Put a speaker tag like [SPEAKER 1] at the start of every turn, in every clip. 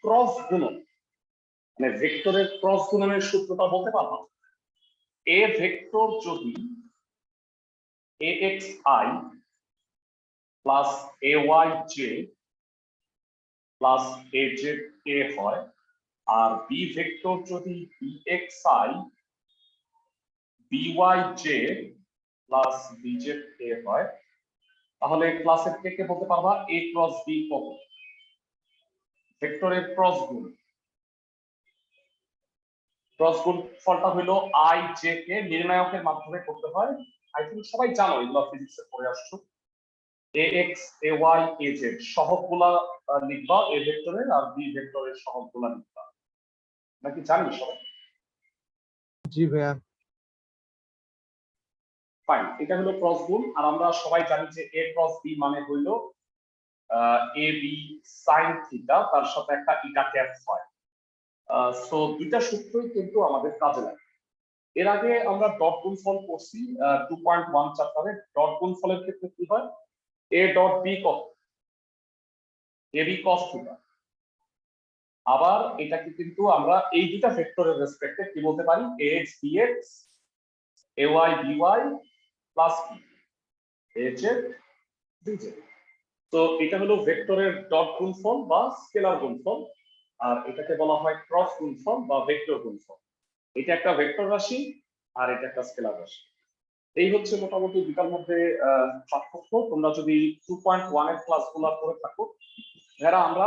[SPEAKER 1] Cross গুণন মানে ভেক্টরের ক্রস গুণনের সূত্রটা বলতে পারবা? এ ভেক্টর যদি axi plus ayj plus ajk হয়, আর বি ভেক্টর যদি bxi byj প্লাস bzk হয়, তাহলে ক্লাসের কে বলতে পারবা a ক্রস b কত? ভেক্টরের ক্রস গুণ। ক্রস গুণ ফলটা হলো i j কে নির্ণায়কের মাধ্যমে করতে হয়। আই থিংক সবাই জানো, এগুলো ফিজিক্সে পড়ে আসছো। ax ay az সহগগুলা লিখবা এ ভেক্টরের, আর বি ভেক্টরের সহগগুলা লিখবা, নাকি জানি সবাই?
[SPEAKER 2] জি ভাইয়া।
[SPEAKER 1] ফাইন, এটা হলো ক্রস গুণ। আর আমরা সবাই জানি যে a ক্রস b মানে হইল এ বি সাইন থিটা, তার সাথে একটা ইটা ক্যাপ হয়। সো দুইটা সূত্রই কিন্তু আমাদের কাজে লাগে। এর আগে আমরা ডট গুণফল করছি 2.1 চ্যাপ্টারে। ডট গুণফলের ক্ষেত্রে কি হয়? a ডট b কত? A B cos theta. আবার এটাকে কিন্তু আমরা এই দুটা ভেক্টরের রেসপেক্টে কি বলতে পারি? ax bx ay by plus কি az dz। তো এটা হলো ভেক্টরের ডট গুণফল বা স্কেলার গুণফল, আর এটাকে বলা হয় ক্রস গুণফল বা ভেক্টর গুণফল। এটা একটা ভেক্টর রাশি আর এটা একটা স্কেলার রাশি। এই হচ্ছে মোটামুটি দুটার মধ্যে পার্থক্য। তোমরা যদি 2.1 এর ক্লাসগুলো করে থাকো, যারা আমরা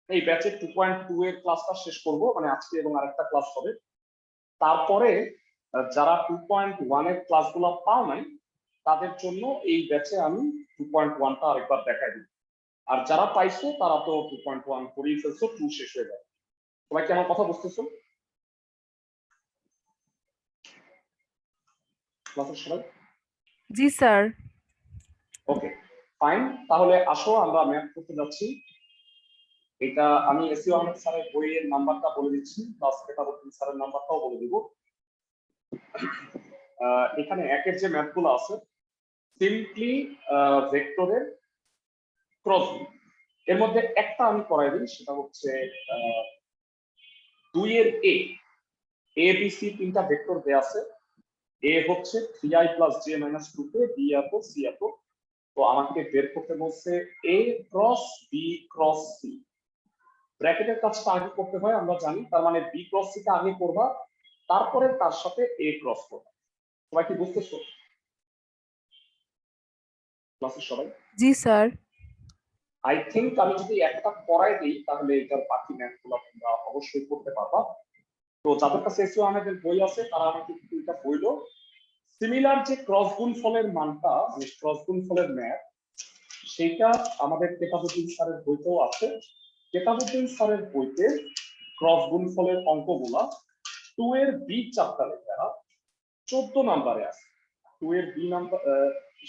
[SPEAKER 1] এই ব্যাচের 2.2 এর ক্লাসটা শেষ করব, মানে আজকে এবং আরেকটা ক্লাস হবে। তারপরে যারা 2.1 এর ক্লাসগুলো পাও নাই, তাদের জন্য এই ব্যাচে আমি 2.1টা আরেকবার দেখাই দিই। আর যারা পাইছো তারা তো 2.1 করেই ফেলছো, 2 শেষ হয়ে যাবে। সবাই কি আমার কথা বুঝতেছো? ক্লাসের সবাই?
[SPEAKER 3] জি স্যার।
[SPEAKER 1] ওকে ফাইন, তাহলে আসো আমরা ম্যাথ করতে যাচ্ছি। এটা আমি এসইউ আহমেদ স্যারের বইয়ের নাম্বারটা বলে দিচ্ছি, প্লাস কেতাবুদ্দিন স্যারের নাম্বারটাও বলে দিব। এখানে একের যে ম্যাথগুলো আছে সিম্পলি ভেক্টরের ক্রস, এর মধ্যে একটা আমি করাই দিই, সেটা হচ্ছে 2 এর এ বি সি তিনটা ভেক্টর দেয়া আছে। এ হচ্ছে 3i plus j minus 2k, B এত সি এত। তো আমাকে বের করতে বলছে A cross B cross C. ব্র্যাকেটের কাজটা আগে করতে হয় আমরা জানি, তার মানে বি ক্রস সি টা আগে করবা, তারপরে তার সাথে এ ক্রস করবা। সবাই কি বুঝতেছো ক্লাসের সবাই?
[SPEAKER 3] জি স্যার।
[SPEAKER 1] আই থিংক আমি যদি একটা করাই দিই তাহলে এটার বাকি ম্যাথগুলো তোমরা অবশ্যই করতে পারবা। তো যাদের কাছে এসইউ আহমেদের বই আছে তারা আমাকে একটু এটা বইলো। সিমিলার যে ক্রস গুণফলের মানটা, মানে ক্রস গুণফলের ম্যাথ, সেটা আমাদের কেতাবুদ্দিন স্যারের বইতেও আছে। কেতাবুদ্দিন স্যারের বইতে ক্রস গুণফলের অঙ্কগুলা 2 এর বি চ্যাপ্টারে যারা 14 নম্বরে আছে। 2 এর বি নাম্বার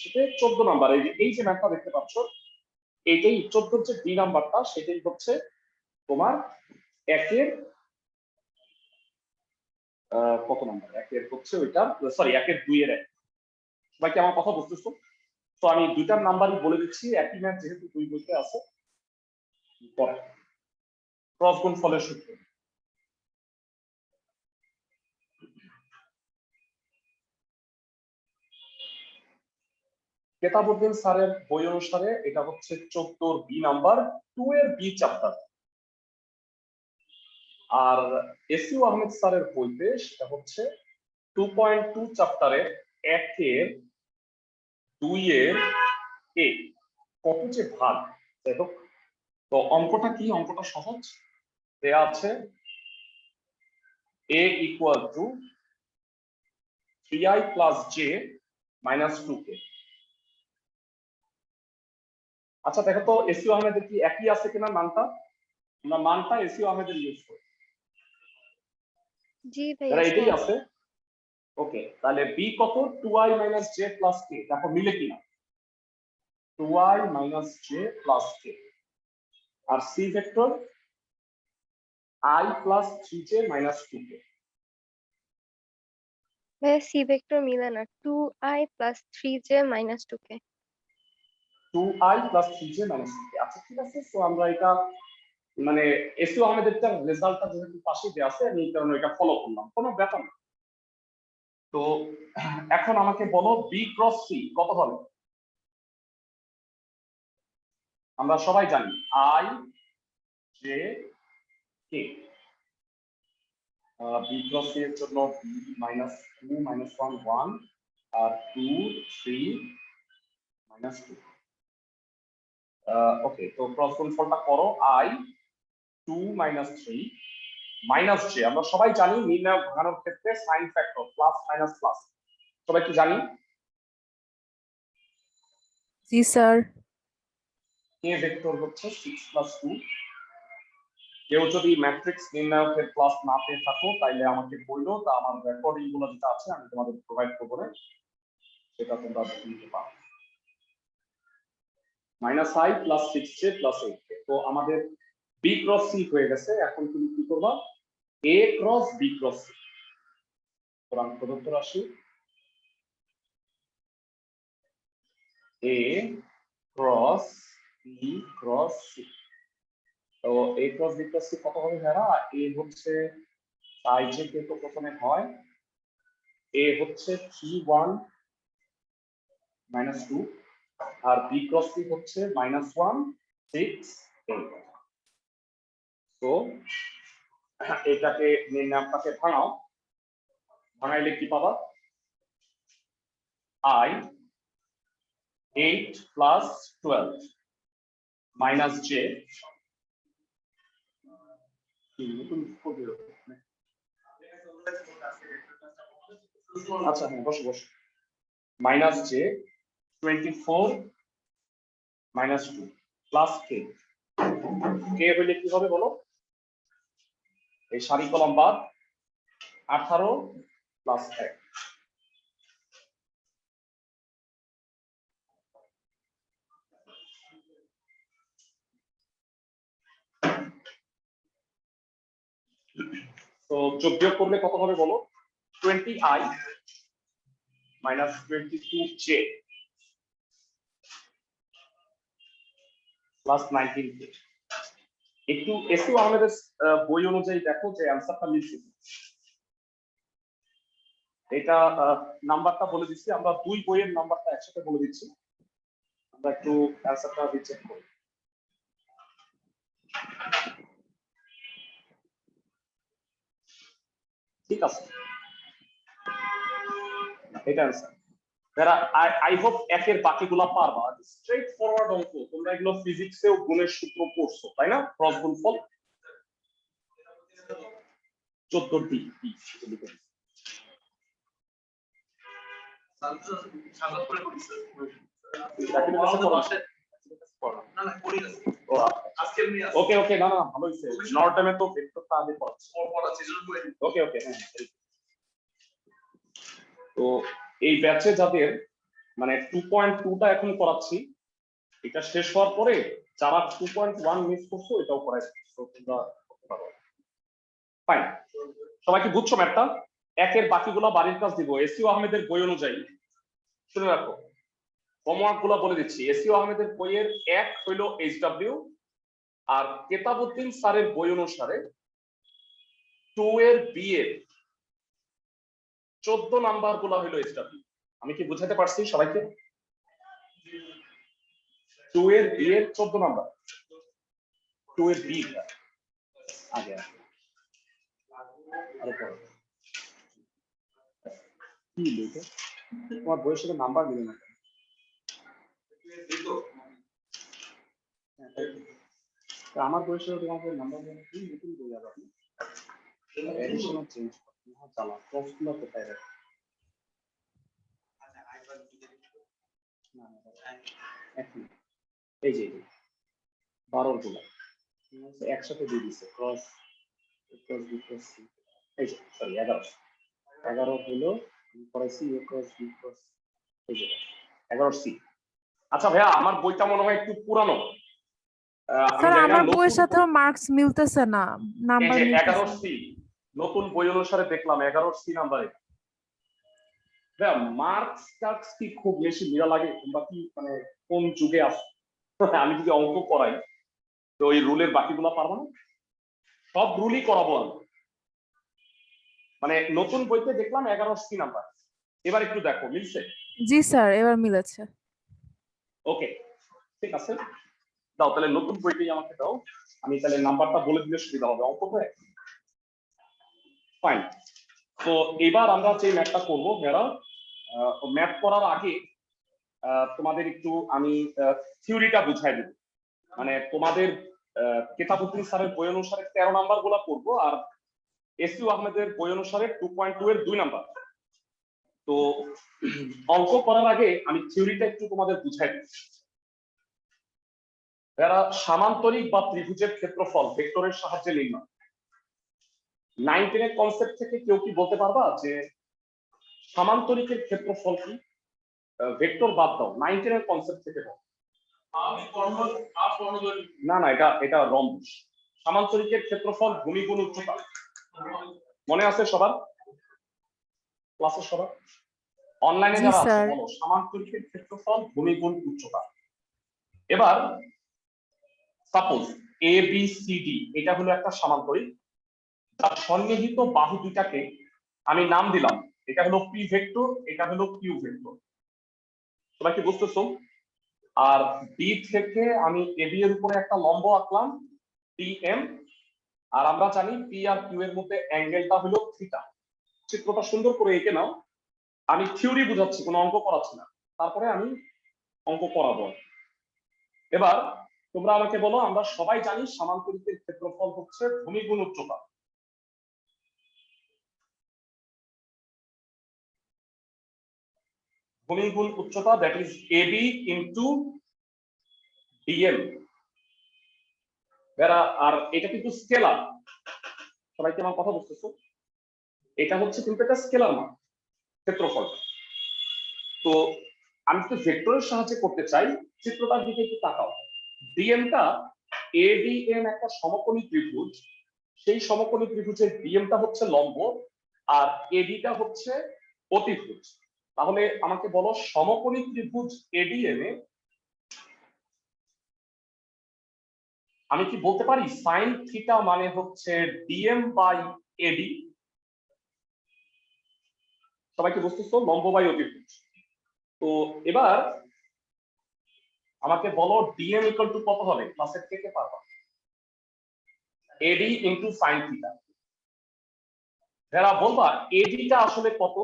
[SPEAKER 1] সেটা 14 নম্বরে। এই যে ম্যাথটা দেখতে পাচ্ছ, এইটাই 14 যে বি নাম্বারটা, সেটাই হচ্ছে তোমার একের কত নাম্বার? একের হচ্ছে ওইটা, সরি একের 2 এর 1। সবাই কি আমার কথা বুঝতেছো? তো আমি দুইটার নাম্বারই বলে দিচ্ছি, একই ম্যাথ যেহেতু দুই বইতে আছে। ক্রস গুণফলের সূত্র কেতাবুদ্দিন স্যারের বই অনুসারে এটা হচ্ছে 14 বি নাম্বার, 2 এর বি চ্যাপ্টার। আর এসইউ আহমেদ স্যারের বইতে সেটা হচ্ছে 2.2 চ্যাপ্টারের 1 এর 2 এর এ। কত যে ভাগ, যাই হোক। তো অঙ্কটা কি? অঙ্কটা সহজ, দেয়া আছে a equal to 3i plus j minus 2k। আচ্ছা দেখো তো এসইউ আহমেদের কি একই আছে কিনা মানটা? আমরা মানটা এসইউ আহমেদের ইউজ করি।
[SPEAKER 4] জি ভাইয়া
[SPEAKER 1] এটাই আছে। ওকে, তাহলে বি কত? 2i minus j plus k। দেখো মিলে কিনা? 2i minus j plus k। আর C vector i plus 3j minus 2k।
[SPEAKER 4] ভাইয়া সি ভেক্টর মিলে না, 2i plus 3j minus 2k।
[SPEAKER 1] 2i plus 3j minus 2k। আচ্ছা ঠিক আছে, তো আমরা এটা মানে এসিও আহমেদেরটার রেজাল্টটা যেহেতু পাশে দেওয়া আছে আমি এই কারণে এটা ফলো করলাম, কোনো ব্যাপার না। তো এখন আমাকে বলো বি ক্রস সি কত হবে? আমরা সবাই জানি I J K. B cross C এর জন্য বি মাইনাস 2 মাইনাস 1 1 আর 2 3 মাইনাস 2। ওকে, তো ক্রস গুণফলটা করো আই 2 মাইনাস 3 মাইনাস জে। আমরা সবাই জানি নির্ণায়ক ভাঙানোর ক্ষেত্রে sign factor plus minus plus, সবাই কি জানি?
[SPEAKER 3] জি স্যার।
[SPEAKER 1] কে ভেক্টর হচ্ছে 6 প্লাস 2। কেউ যদি ম্যাট্রিক্স নির্ণায়কের ক্লাস না পেয়ে থাকো তাইলে আমাকে বললো, তা আমার রেকর্ডিং গুলো যেটা আছে আমি তোমাদের প্রোভাইড করবো না, সেটা তোমরা দেখে নিতে পারো। Minus I plus 6 J plus 8 কে। তো আমাদের বি ক্রস সি হয়ে গেছে। এখন তুমি কি করবা? এ ক্রস বি ক্রস সি। সুতরাং প্রদত্ত রাশি এ ক্রস বি ক্রস সি। তো এ ক্রস বি ক্রস সি কত হবে ভাইরা? এ হচ্ছে আই জে কে তো প্রথমে হয়, এ হচ্ছে 3 1 মাইনাস 2 আর বি ক্রস সি হচ্ছে মাইনাস 1 6 8। তো এটাকে নির্ণায়কটাকে ভাঙাও, ভাঙাইলে কি পাবা? I 8 plus 12 minus J. আচ্ছা হ্যাঁ, বসো বসো। মাইনাস জে 24 মাইনাস 2 প্লাস কে। কে হইলে কি হবে বলো? এই সারি কলম বাদ 18 প্লাস 1। তো যোগ বিয়োগ করলে কত হবে বলো? 20i minus 22j plus 19k। একটু এসিও আমাদের বই অনুযায়ী দেখো যে অ্যান্সারটা মিলছে। এটা নাম্বারটা বলে দিচ্ছি, আমরা দুই বইয়ের নাম্বারটা একসাথে বলে দিচ্ছি, আমরা একটু অ্যান্সারটা রিচেক করি। ঠিক আছে, এটা অ্যান্সার। যারা আই হোপ একের বাকিগুলা পারবা। স্ট্রেট ফরওয়ার্ড অঙ্ক, তোমরা এগুলো ফিজিক্সেও গুণের সূত্র পড়ছো তাই না? ক্রস গুণফল 14 ডি। ওকে ওকে, না না ভালো হইছে। নর্টনে তো ভেক্টরটা আগে পড়াচ্ছি। ওকে ওকে হ্যাঁ। তো এই ব্যাচে যাদের মানে 2.2টা এখন করাচ্ছি, এটা শেষ হওয়ার পরে যারা 2.1 মিস করছো এটাও করাই তোমরা করতে পারো। ফাইন, সবাই কি বুঝছো ম্যাথটা? একের বাকিগুলো বাড়ির কাজ দিব এসিও আহমেদের বই অনুযায়ী। শুনে রাখো, হোমওয়ার্ক গুলো বলে দিচ্ছি। এসিও আহমেদের বইয়ের 1 হইলো এইচডব্লিউ, আর কেতাবউদ্দিন স্যারের বই অনুসারে 2 এর বি এর 14 নাম্বার গুলো হইলো এইচডব্লিউ। আমি কি বুঝাতে পারছি সবাইকে? 2 এর বি এর 14 নাম্বার, 2 এর বি আগে আরো পরে কি লিখে তোমার বইয়ের সাথে নাম্বার মিলে না। আমার বইয়ের সাথে তোমার নাম্বার মিলে কি নতুন বই আবার এডিশনাল চেঞ্জ না জানা প্রশ্ন কোথায় রাখে না এখন এই যে 12 গুলো একসাথে দিয়ে দিছে cross cross B cross C. এই যে সরি 11 হলো পড়াইছি এ ক্রস বি ক্রস, এই যে 11 সি। আচ্ছা ভাইয়া, আমার বইটা মনে হয় একটু পুরানো। আমি
[SPEAKER 3] স্যার
[SPEAKER 1] জানি না
[SPEAKER 3] আমার
[SPEAKER 1] নতুন
[SPEAKER 3] বইয়ের সাথেও মার্কস মিলতেছে না,
[SPEAKER 1] এই
[SPEAKER 3] নাম্বার
[SPEAKER 1] যে
[SPEAKER 3] মিলতেছে
[SPEAKER 1] 11
[SPEAKER 3] না।
[SPEAKER 1] সি নতুন বই অনুসারে দেখলাম 11 সি নাম্বারে। ভাইয়া মার্কস টার্কস কি খুব বেশি মিলা লাগে? তোমরা কি মানে কোন যুগে আছো? আমি যদি অঙ্ক করাই তো ওই রুলের বাকিগুলো পারবো না, সব রুলই করাবো আমি। মানে নতুন বইতে দেখলাম 11 নাম্বার, এবার একটু দেখো মিলছে?
[SPEAKER 3] জি স্যার, এবার মিলেছে।
[SPEAKER 1] ওকে, ঠিক আছে, দাও তাহলে নতুন বইটাই আমাকে দাও, আমি তাহলে নাম্বারটা বলে দিলে সুবিধা হবে অঙ্ক হয়ে। ফাইন। তো এবার আমরা যে ম্যাথটা করবো মেয়েরা, ম্যাথ করার আগে তোমাদের একটু আমি থিওরিটা বুঝাই দেব। মানে তোমাদের কেতাবুদ্দিন স্যারের বই অনুসারে 13 নাম্বার গুলা করবো, আর এসইউ আহমেদের বই অনুসারে 2.2 এর 2 নাম্বার। তো অঙ্ক করার আগে আমি থিওরিটা একটু তোমাদের বুঝাই দিই। এরা সামান্তরিক বা ত্রিভুজের ক্ষেত্রফল ভেক্টরের সাহায্যে নির্ণয়। 9, 10 এর কনসেপ্ট থেকে কেউ কি বলতে পারবা যে সামান্তরিকের ক্ষেত্রফল কি? ভেক্টর বাদ দাও, 9, 10 এর কনসেপ্ট থেকে বল। না না, এটা রম্বস। সামান্তরিকের ক্ষেত্রফল ভূমি গুণ উচ্চতা, মনে আছে সবার? ক্লাসে সবার? অনলাইনে
[SPEAKER 3] জি
[SPEAKER 1] যারা আছে
[SPEAKER 3] স্যার।
[SPEAKER 1] বলো সামান্তরিকের ক্ষেত্রফল ভূমি গুণ উচ্চতা। এবার সাপোজ এ বি সি ডি এটা হলো একটা সামান্তরিক, তার সন্নিহিত বাহু দুটাকে আমি নাম দিলাম, এটা হলো পি ভেক্টর, এটা হলো কিউ ভেক্টর। সবাই কি বুঝতেছো? আর বি থেকে আমি এ বি এর উপরে একটা লম্ব আঁকলাম টি এম, আর আমরা জানি পি আর কিউ এর মধ্যে অ্যাঙ্গেলটা হলো থিটা। চিত্রটা সুন্দর করে এঁকে নাও, আমি থিওরি বুঝাচ্ছি, কোনো অঙ্ক করাচ্ছি না, তারপরে আমি অঙ্ক করাবো। এবার তোমরা আমাকে বলো, আমরা সবাই জানি সামান্তরিকের ক্ষেত্রফল হচ্ছে ভূমি গুণ উচ্চতা। ভূমি গুণ উচ্চতা, that is AB into DM. আর এটা কিন্তু স্কেলার, সবাই কি আমার কথা বুঝতেছো? এটা হচ্ছে কিন্তু একটা স্কেলার মান ক্ষেত্রফলটা। তো আমি তো ভেক্টরের সাহায্যে করতে চাই, চিত্রটার দিকে একটু তাকাও। ডিএমটা এডিএম একটা সমকোণী ত্রিভুজ, সেই সমকোণী ত্রিভুজের ডিএমটা হচ্ছে লম্ব আর এডিটা হচ্ছে অতিভুজ। তাহলে আমাকে বলো সমকোণী ত্রিভুজ এডিএম এ আমি কি বলতে পারি সাইন থিটা মানে হচ্ছে ডিএম বাই এডি? সবাই কি বুঝতেছো? লম্ব বাই অতিভুজ। তো এবার আমাকে বলো ডিএম ইকুয়াল টু কত হবে, ক্লাসের থেকে পারবা? এডি ইনটু সাইন থিটা। যারা বলবা এডিটা আসলে কত?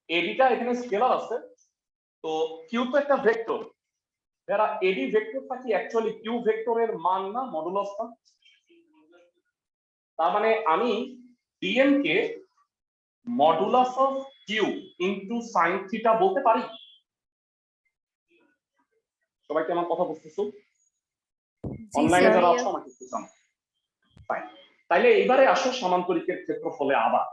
[SPEAKER 1] এডিটা এখানে স্কেলার আছে, তো কিউ তো একটা ভেক্টর, যারা এডি ভেক্টরটা কি অ্যাকচুয়ালি কিউ ভেক্টরের মান না, মডুলাস না? তার মানে আমি ডিএম কে modulus of Q into sine theta বলতে পারি। সবাই কি আমার কথা বুঝতেছো?
[SPEAKER 3] জি
[SPEAKER 1] অনলাইনে
[SPEAKER 3] স্যার।
[SPEAKER 1] যারা আছো আমাকে একটু জানাও। ফাইন, তাইলে এইবারে আসো সামান্তরিকের ক্ষেত্রফলে আবার।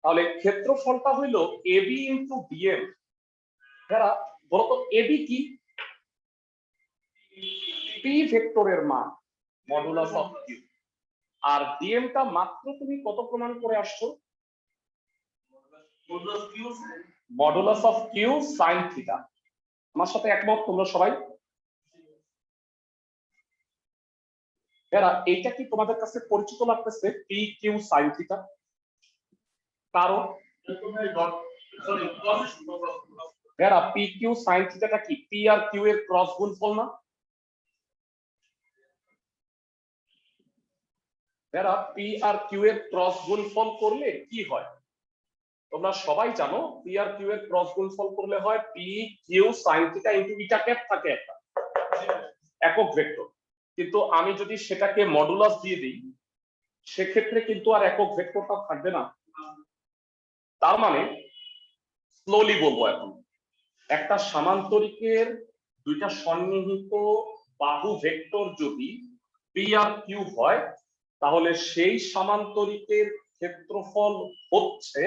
[SPEAKER 1] তাহলে ক্ষেত্রফলটা হইল এবি ইনটু ডিএম। যারা বলতো এবি কি? পি ভেক্টরের মান মডুলাস অফ কিউ। আর ডিএমটা মাত্র তুমি কত প্রমাণ করে আসছো? Modulus of Q sine theta. আমার সাথে একমত তোমরা সবাই? এরা এইটা কি তোমাদের কাছে পরিচিত লাগতেছে পি কিউ সাইন থিটা? কারণ এরা পি কিউ সাইন থিটাটা কি পি আর কিউ এর ক্রস গুণফল না? এরা পি আর কিউ এর ক্রস গুণফল করলে কি হয়? তোমরা সবাই জানো পি আর কিউ এর ক্রস গুণফল করলে হয় P Q sine theta into eta cap থাকে একটা একক ভেক্টর। কিন্তু আমি যদি সেটাকে মডুলাস দিয়ে দিই সেক্ষেত্রে কিন্তু আর একক ভেক্টরটা থাকবে না। তার মানে স্লোলি বলবো, এখন একটা সামান্তরিকের দুইটা সন্নিহিত বাহু ভেক্টর যদি পি আর কিউ হয়, তাহলে সেই সামান্তরিকের ক্ষেত্রফল হচ্ছে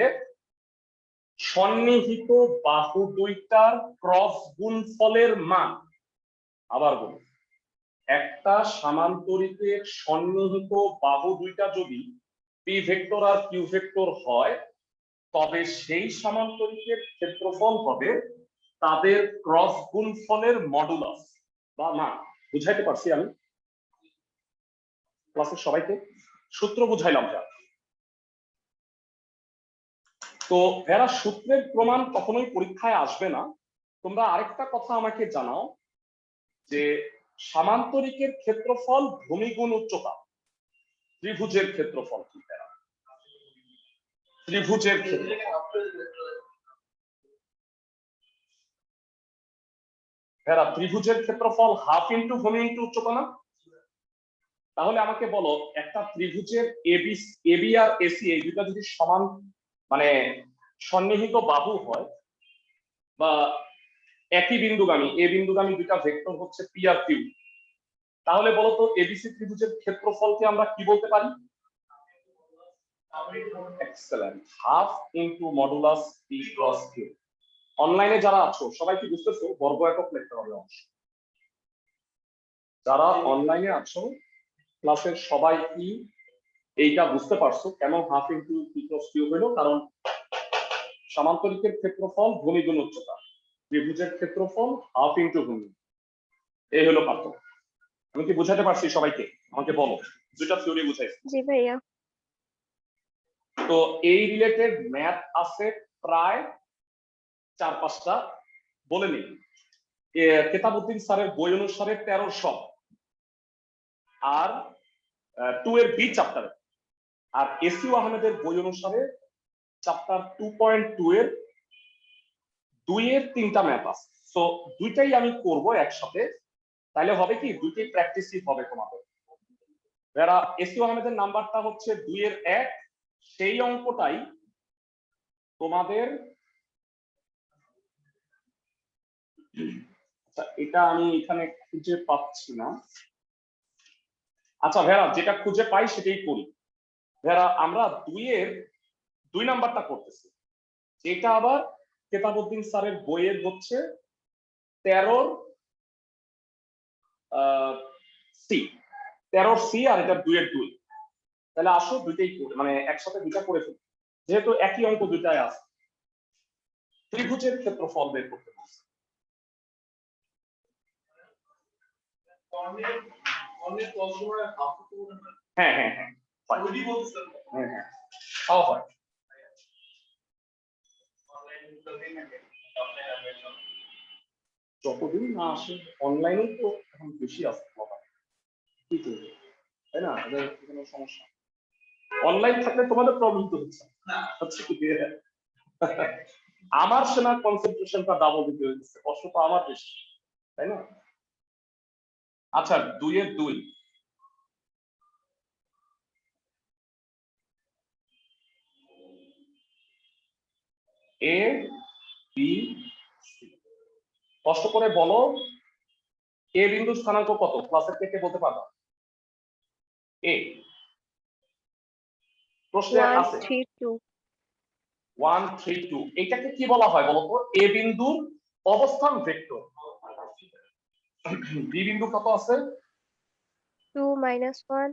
[SPEAKER 1] সন্নিহিত বাহু দুইটার ক্রস গুণফলের মান। আবার বলি, একটা সামান্তরিকের সন্নিহিত বাহু দুইটা যদি পি ভেক্টর আর কিউ ভেক্টর হয়, তবে সেই সামান্তরিকের ক্ষেত্রফল হবে তাদের ক্রস গুণফলের মডুলাস বা মান। বুঝাইতে পারছি আমি ক্লাসের সবাইকে? সূত্র বুঝাইলাম যা। তো এরা সূত্রের প্রমাণ কখনোই পরীক্ষায় আসবে না। তোমরা আরেকটা কথা আমাকে জানাও যে সামান্তরিকের ক্ষেত্রফল ভূমি গুণ উচ্চতা, ত্রিভুজের ক্ষেত্রফল কি? ত্রিভুজের ক্ষেত্রফল ত্রিভুজের ক্ষেত্রফল হাফ ইন্টু ভূমি ইন্টু উচ্চতা না? তাহলে আমাকে বলো একটা ত্রিভুজের এবি আর এসি এই দুটো যদি সমান মানে সন্নিহিত বাহু হয় বা একই বিন্দুগামী এ বিন্দুগামী দুটা ভেক্টর হচ্ছে পি আর কিউ, তাহলে বলো তো এবিসি ত্রিভুজের ক্ষেত্রফলকে আমরা কি বলতে পারি? Excellent, half into modulus P cross Q. অনলাইনে যারা আছো সবাই কি বুঝতেছো? বর্গ একক লিখতে হবে অংশ। যারা অনলাইনে আছো ক্লাসের সবাই কি এইটা বুঝতে পারছো কেন half into P cross Q হলো? কারণ সামান্তরিকের ক্ষেত্রফল ভূমি গুণ উচ্চতা, ত্রিভুজের ক্ষেত্রফল হাফ ইন্টু ভূমি। এই হলো পার্থক্য। আমি কি বুঝাতে পারছি সবাইকে? আমাকে বলো, দুইটা থিওরি বুঝাইছি।
[SPEAKER 4] জি ভাইয়া।
[SPEAKER 1] তো এই রিলেটেড ম্যাথ আছে প্রায় 4-5টা, বলে নিই। কেতাবউদ্দিন স্যারের বই অনুসারে 1300 আর 2 এর বি চ্যাপ্টারে, আর এসইউ আহমেদের বই অনুসারে চ্যাপ্টার 2.2 এর 2 এর 3টা ম্যাথ আছে। সো দুইটাই আমি করব একসাথে, তাহলে হবে কি দুইটাই প্র্যাকটিসই হবে তোমাদের। যারা এসইউ আহমেদের নাম্বারটা হচ্ছে 2 এর 1, সেই অঙ্কটাই তোমাদের। আচ্ছা এটা আমি এখানে খুঁজে পাচ্ছি না। আচ্ছা ভেরা, যেটা খুঁজে পাই সেটাই করি। ভেরা আমরা 2 এর 2 নাম্বারটা করতেছি, এটা আবার কেতাবউদ্দিন স্যারের বইয়ের হচ্ছে 13 সি, 13 সি, আর এটা 2 এর 2। তাহলে আসো দুইটাই মানে একসাথে দুইটা করে ফেলি, যেহেতু একই অঙ্ক দুইটাই আছে। ত্রিভুজের ক্ষেত্রফল বের করতে বলছি। হ্যাঁ হ্যাঁ হ্যাঁ হ্যাঁ হ্যাঁ তাও হয়। যতদিন না আসে অনলাইনে তো এখন বেশি আসে কি করবে, তাই না? এদের কোনো সমস্যা অনলাইন থাকলে তোমাদের প্রবলেম তো হচ্ছে হচ্ছে কি আমার শোনার কনসেন্ট্রেশনটা ডাবল দিতে হচ্ছে, কষ্ট তো আমার বেশি, তাই না? আচ্ছা 2 এর 2 এ বি সি। কষ্ট করে বলো এ বিন্দুর স্থানাঙ্ক কত? ক্লাসের থেকে বলতে পারবা? এ প্রশ্নে আছে
[SPEAKER 4] 132।
[SPEAKER 1] 132। এটাকে কি বলা হয় বলতো? এ বিন্দুর অবস্থান ভেক্টর। বি বিন্দু কত আছে?
[SPEAKER 4] 2 - 1 1।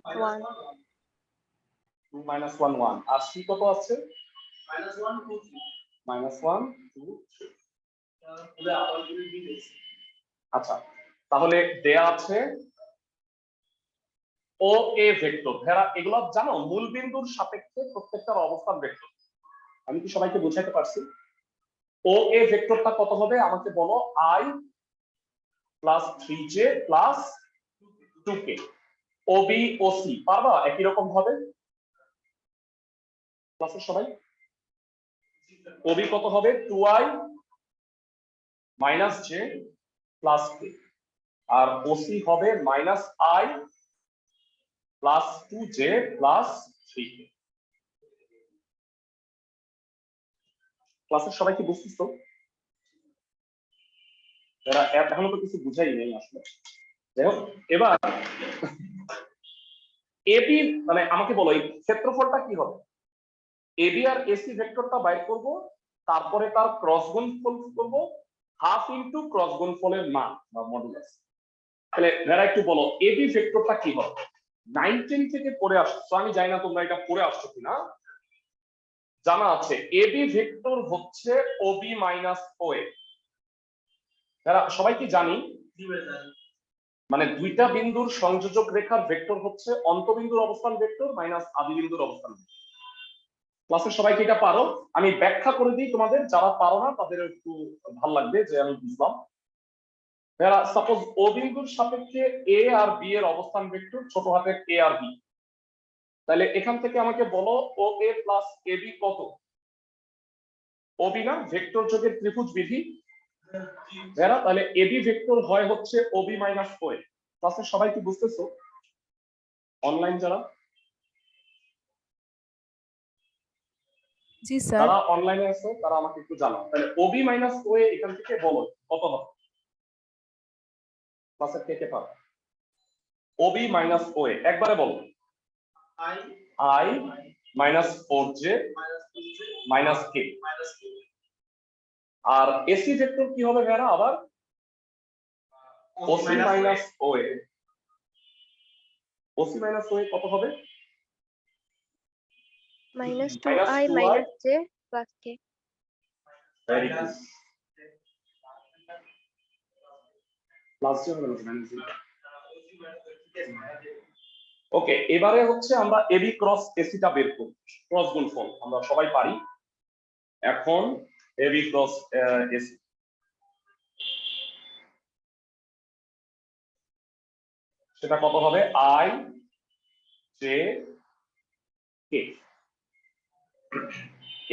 [SPEAKER 1] 2 - 1 1। আর সি কত আছে? -1 2 3। আচ্ছা তাহলে দেয়া আছে ও এ ভেক্টর। ভেরা এগুলো জানো মূল বিন্দুর সাপেক্ষে প্রত্যেকটার অবস্থান ভেক্টর। আমি কি সবাইকে বোঝাতে পারছি? ও এ ভেক্টরটা কত হবে আমাকে বলো? I + 3j + 2k। OB OC পারবা একই রকম ভাবে? ক্লাসের সবাই OB কত হবে? 2i - j + k, আর OC হবে -i + 2j + 3k। ক্লাসের সবাই কি বুঝতেছো? এরা এখনো তো কিছু বুঝাই নেই আসলে। যাই হোক এবার এবি মানে আমাকে বলো এই ক্ষেত্রফলটা কি হবে? এবি আর এসি ভেক্টরটা বাইর করব, তারপরে তার ক্রস গুণফল করব, হাফ ইনটু ক্রস গুণফলের মান বা মডুলাস। তাহলে যারা একটু বলো এবি ভেক্টরটা কি হবে? 19 থেকে পড়ে আসছো, আমি জানি না তোমরা এটা পড়ে আসছো কিনা। জানা আছে এবি ভেক্টর হচ্ছে ওবি - ওএ। যারা সবাই কি জানি? মানে দুইটা বিন্দুর সংযোজক রেখার ভেক্টর হচ্ছে অন্তবিন্দুর অবস্থান ভেক্টর মাইনাস আদি বিন্দুর অবস্থান ভেক্টর। ক্লাসের সবাইকে এটা পারো? আমি ব্যাখ্যা করে দিই তোমাদের, যারা পারো না তাদের একটু ভালো লাগবে যে আমি বুঝলাম। সাপোজ ও বিন্দুর সাপেক্ষে এ আর বি এর অবস্থান ভেক্টর ছোট হাতের এ আর বি, তাহলে এখান থেকে আমাকে বলো ও এ প্লাস এ বি কত? ও বি না ভেক্টর যোগের ত্রিভুজ বিধি, তাহলে এ বি ভেক্টর হয় হচ্ছে ও বি মাইনাস ও এ। ক্লাসের সবাই কি বুঝতেছো? অনলাইন যারা
[SPEAKER 3] জি স্যার।
[SPEAKER 1] যারা অনলাইনে আছে তারা আমাকে একটু জানাও, তাহলে ও বি মাইনাস ও এ এখান থেকে বলো কত হবে? ক্লাসের কে কে পারো? ও বি মাইনাস ও এ একবারে বলো। I minus 4j minus K. আর এসি ভেক্টর কি হবে ভাইরা? আবার OC minus O A. OC minus O A কত হবে?
[SPEAKER 4] minus
[SPEAKER 1] Minus
[SPEAKER 4] 2i
[SPEAKER 1] 2i
[SPEAKER 4] minus j plus k.
[SPEAKER 1] Very good. Plus j হবে না মাইনাস j। ওকে, এবারে হচ্ছে আমরা এবি ক্রস এসিটা বের করব। ক্রস গুণফল আমরা সবাই পারি। এখন এবি ক্রস এসি সেটা কত হবে? I J K.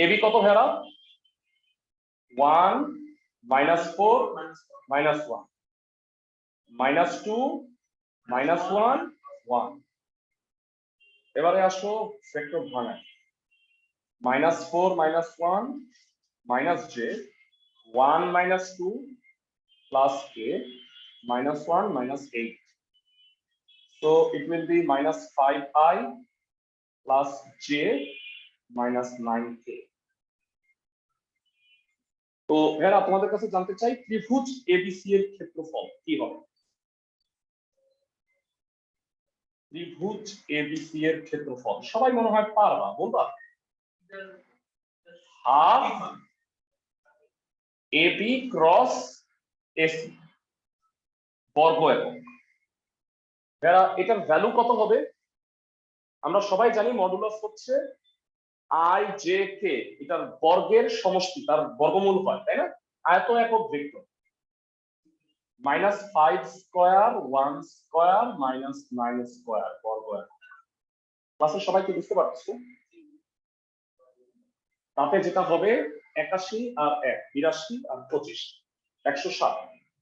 [SPEAKER 1] এবি কত ভেড়া? 1 মাইনাস 4 মাইনাস 1 মাইনাস 2 মাইনাস 1 1। এবারে আসো ভেক্টর ভাঙায়। Minus 4 minus 1 minus J 1 minus 2 plus K minus 1 minus 8. So it will be minus 5i plus j minus 9k. তো ভাইরা তোমাদের কাছে জানতে চাই ত্রিভুজ এবিসি এর ক্ষেত্রফল কি হবে? ত্রিভুজ এবিসি এর ক্ষেত্রফল সবাই মনে হয় পারবা, বলবা? হাফ এবি ক্রস এসি বর্গ একক। ভাইরা এটার ভ্যালু কত হবে? আমরা সবাই জানি মডুলাস হচ্ছে আই জে কে, এটার বর্গের সমষ্টি, তার বর্গমূল হয়, তাই না? আয়ত একক vector minus 5 square 1 square minus 9 square বর্গ একক। ক্লাসে সবাই কি বুঝতে পারছো? তাতে যেটা হবে 81 আর 1 82 আর 25 107,